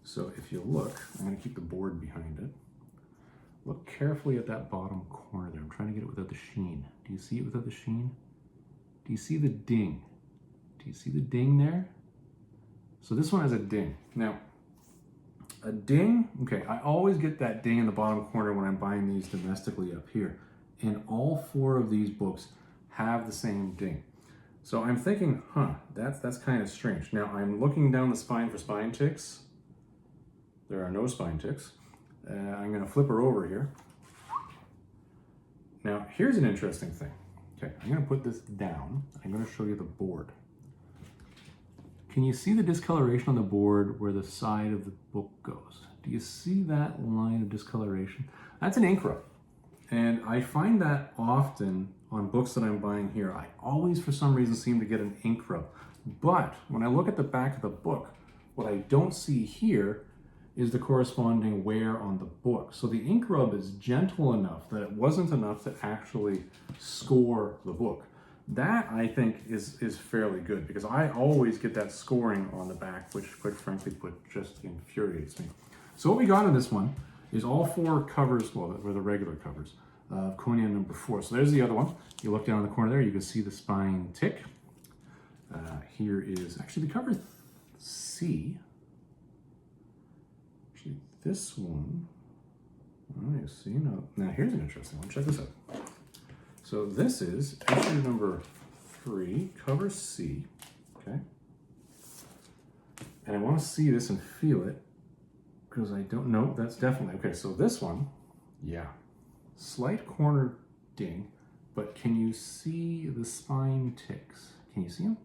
So if you look, I'm gonna keep the board behind it. Look carefully at that bottom corner there. I'm trying to get it without the sheen. Do you see it without the sheen? Do you see the ding? Do you see the ding there? So this one has a ding. Now, a ding, okay, I always get that ding in the bottom corner when I'm buying these domestically up here. And all 4 of these books have the same ding. So I'm thinking, that's kind of strange. Now I'm looking down the spine for spine ticks. There are no spine ticks. I'm gonna flip her over here. Now here's an interesting thing. Okay, I'm going to put this down. I'm going to show you the board. Can you see the discoloration on the board where the side of the book goes? Do you see that line of discoloration? That's an ink rub. And I find that often on books that I'm buying here. I always, for some reason, seem to get an ink rub. But when I look at the back of the book, what I don't see here is the corresponding wear on the book. So the ink rub is gentle enough that it wasn't enough to actually score the book. That, I think, is fairly good, because I always get that scoring on the back, which, quite frankly, just infuriates me. So what we got in this one is all 4 covers, well, were the regular covers, of Conan number 4. So there's the other one. You look down in the corner there, you can see the spine tick. Here is actually the cover C. Actually, this one, oh, you see, now here's an interesting one. Check this out. So this is issue number 3, cover C, okay? And I want to see this and feel it, because I don't know, that's definitely, okay, so this one, yeah, slight corner ding, but can you see the spine ticks? Can you see them?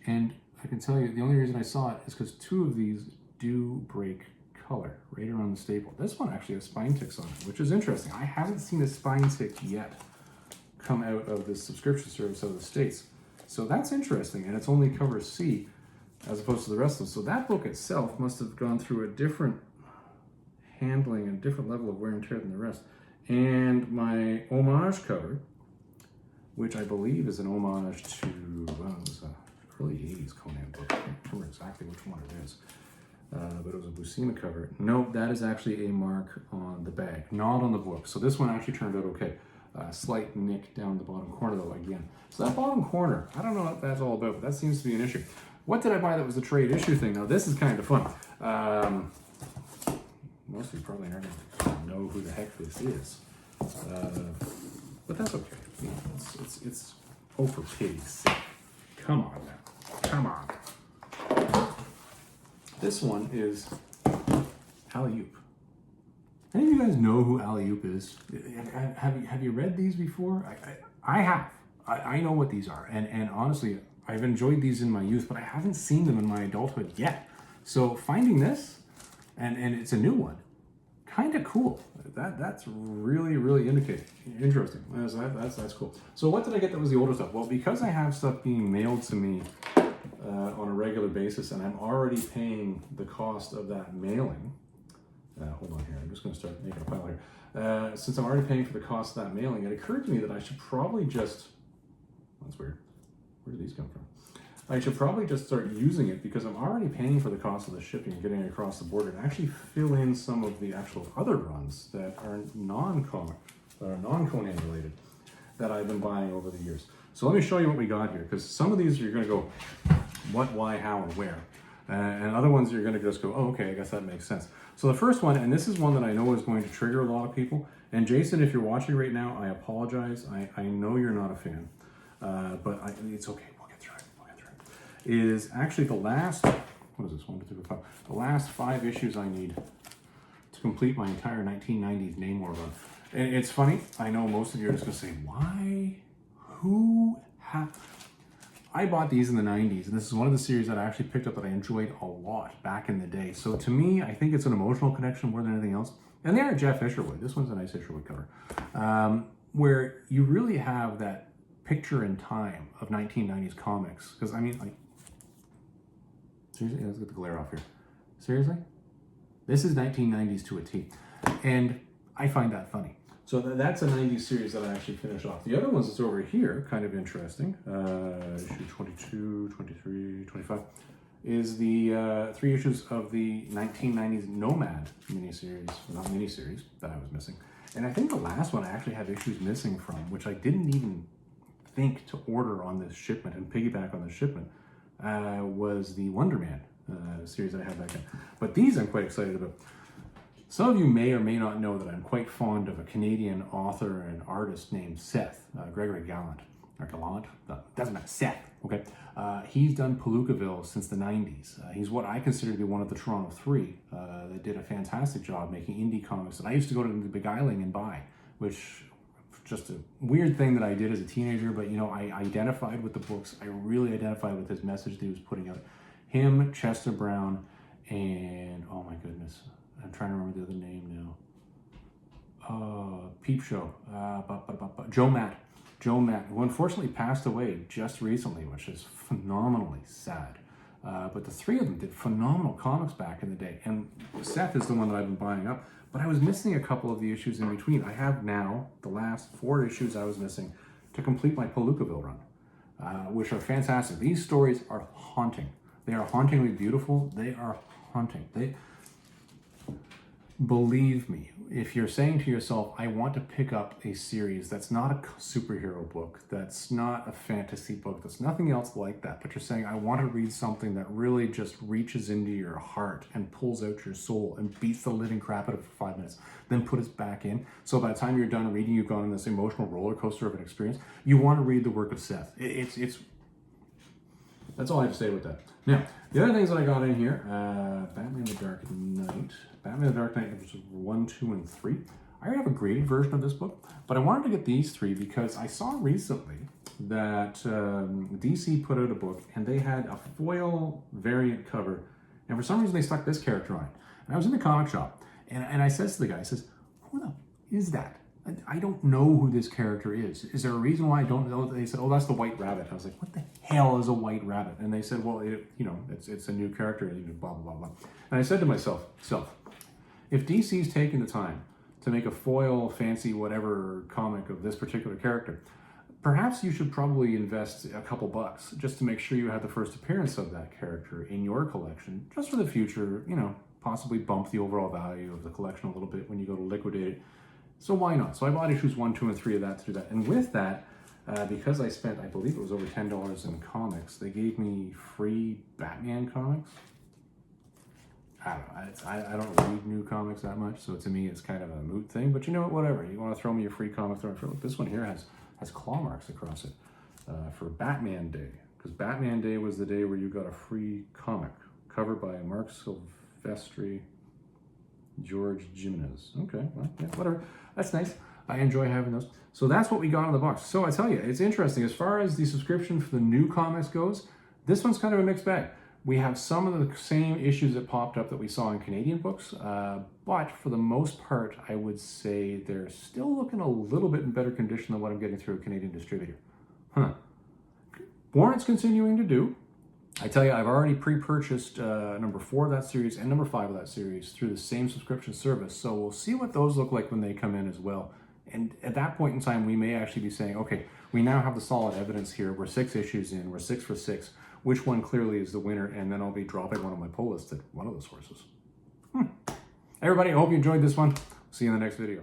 And I can tell you, the only reason I saw it is because 2 of these do break color right around the staple. This one actually has spine ticks on it, which is interesting. I haven't seen a spine tick yet come out of this subscription service out of the States. So that's interesting, and it's only cover C as opposed to the rest of them. So that book itself must have gone through a different handling and different level of wear and tear than the rest. And my homage cover, which I believe is an homage to, well, it was a early 80s Conan book. I can't remember exactly which one it is. But it was a Buscema cover. Nope, that is actually a mark on the bag, not on the book. So this one actually turned out okay. Slight nick down the bottom corner though again. So that bottom corner, I don't know what that's all about, but that seems to be an issue. What did I buy that was a trade issue thing? Now this is kind of fun. Most of you probably aren't going to know who the heck this is. But that's okay. You know, it's oh, for pity's sake. Come on now. Come on. This one is Alley-Oop. Any of you guys know who Alley-Oop is? Have you read these before? I have. I know what these are. And honestly, I've enjoyed these in my youth, but I haven't seen them in my adulthood yet. So finding this, and it's a new one, kind of cool. That's really, really interesting. That's cool. So what did I get that was the older stuff? Well, because I have stuff being mailed to me on a regular basis, and I'm already paying the cost of that mailing. Hold on here, I'm just going to start making a pile here. Since I'm already paying for the cost of that mailing, it occurred to me that I should probably just, that's weird, where did these come from? I should probably just start using it, because I'm already paying for the cost of the shipping and getting it across the border, and actually fill in some of the actual other runs that are non-comic, or non-Conan related, that I've been buying over the years. So let me show you what we got here, because some of these you're going to go, what, why, how, and where. And other ones you're going to just go, oh, okay, I guess that makes sense. So the first one, and this is one that I know is going to trigger a lot of people, and Jason, if you're watching right now, I apologize. I know you're not a fan, but it's okay. We'll get through it. Is actually the last, what is this, 1, 2, 3, 4, 5, the last 5 issues I need to complete my entire 1990s Namor run. And it's funny, I know most of you are just going to say, why? Who? How? I bought these in the 90s, and this is one of the series that I actually picked up that I enjoyed a lot back in the day. So to me, I think it's an emotional connection more than anything else. And they are Jeff Isherwood. This one's a nice Isherwood cover. Where you really have that picture in time of 1990s comics. Because, I mean, like, seriously, let's get the glare off here. Seriously? This is 1990s to a T. And I find that funny. So that's a 90s series that I actually finished off. The other ones that's over here, kind of interesting, issue 22, 23, 25, is the 3 issues of the 1990s Nomad miniseries, not miniseries, that I was missing. And I think the last one I actually have issues missing from, which I didn't even think to order on this shipment and piggyback on this shipment, was the Wonder Man series that I had back then. But these I'm quite excited about. Some of you may or may not know that I'm quite fond of a Canadian author and artist named Seth, Gregory Gallant, or Gallant, doesn't matter, Seth, okay? He's done Palookaville since the 90s. He's what I consider to be one of the Toronto 3 that did a fantastic job making indie comics that I used to go to the Beguiling and buy, which just a weird thing that I did as a teenager, but you know, I identified with the books. I really identified with his message that he was putting out. Him, Chester Brown, and oh my goodness, I'm trying to remember the other name now. Peep Show, Joe Matt, who unfortunately passed away just recently, which is phenomenally sad. But the three of them did phenomenal comics back in the day. And Seth is the one that I've been buying up. But I was missing a couple of the issues in between. I have now the last 4 issues I was missing to complete my Palookaville run, which are fantastic. These stories are haunting. They are hauntingly beautiful. They are haunting. Believe me, if you're saying to yourself, I want to pick up a series that's not a superhero book, that's not a fantasy book, that's nothing else like that, but you're saying, I want to read something that really just reaches into your heart and pulls out your soul and beats the living crap out of it for 5 minutes, then put it back in. So by the time you're done reading, you've gone on this emotional roller coaster of an experience. You want to read the work of Seth. That's all I have to say with that. Now, the other things that I got in here, Batman the Dark Knight. Batman the Dark Knight, which is 1, 2, and 3. I already have a graded version of this book, but I wanted to get these 3 because I saw recently that DC put out a book and they had a foil variant cover, and for some reason they stuck this character on it. And I was in the comic shop, and I says to the guy, I says, who the is that? I don't know who this character is. Is there a reason why I don't know? They said, oh, that's the White Rabbit. I was like, what the hell is a White Rabbit? And they said, well, it's a new character, blah, blah, blah, blah. And I said to myself, if DC's taking the time to make a foil, fancy, whatever comic of this particular character, perhaps you should probably invest a couple bucks just to make sure you have the first appearance of that character in your collection, just for the future, possibly bump the overall value of the collection a little bit when you go to liquidate it. So why not? So I bought issues 1, 2, and 3 of that to do that. And with that, because I spent, I believe it was over $10 in comics, they gave me free Batman comics. I don't know. I don't read new comics that much, so to me it's kind of a moot thing. But you know what? Whatever. You want to throw me a free comic, throw it for. Look, this one here has claw marks across it for Batman Day, because Batman Day was the day where you got a free comic covered by Mark Silvestri, George Jimenez. Okay, well, yeah, whatever. That's nice. I enjoy having those. So that's what we got in the box. So I tell you, it's interesting. As far as the subscription for the new comics goes, this one's kind of a mixed bag. We have some of the same issues that popped up that we saw in Canadian books, but for the most part, I would say they're still looking a little bit in better condition than what I'm getting through a Canadian distributor. Warrant's continuing to do. I tell you, I've already pre-purchased number 4 of that series and number 5 of that series through the same subscription service. So we'll see what those look like when they come in as well. And at that point in time, we may actually be saying, okay, we now have the solid evidence here. We're 6 issues in, we're 6 for 6. Which one clearly is the winner? And then I'll be dropping one of my pull lists at one of the sources. Everybody, I hope you enjoyed this one. See you in the next video.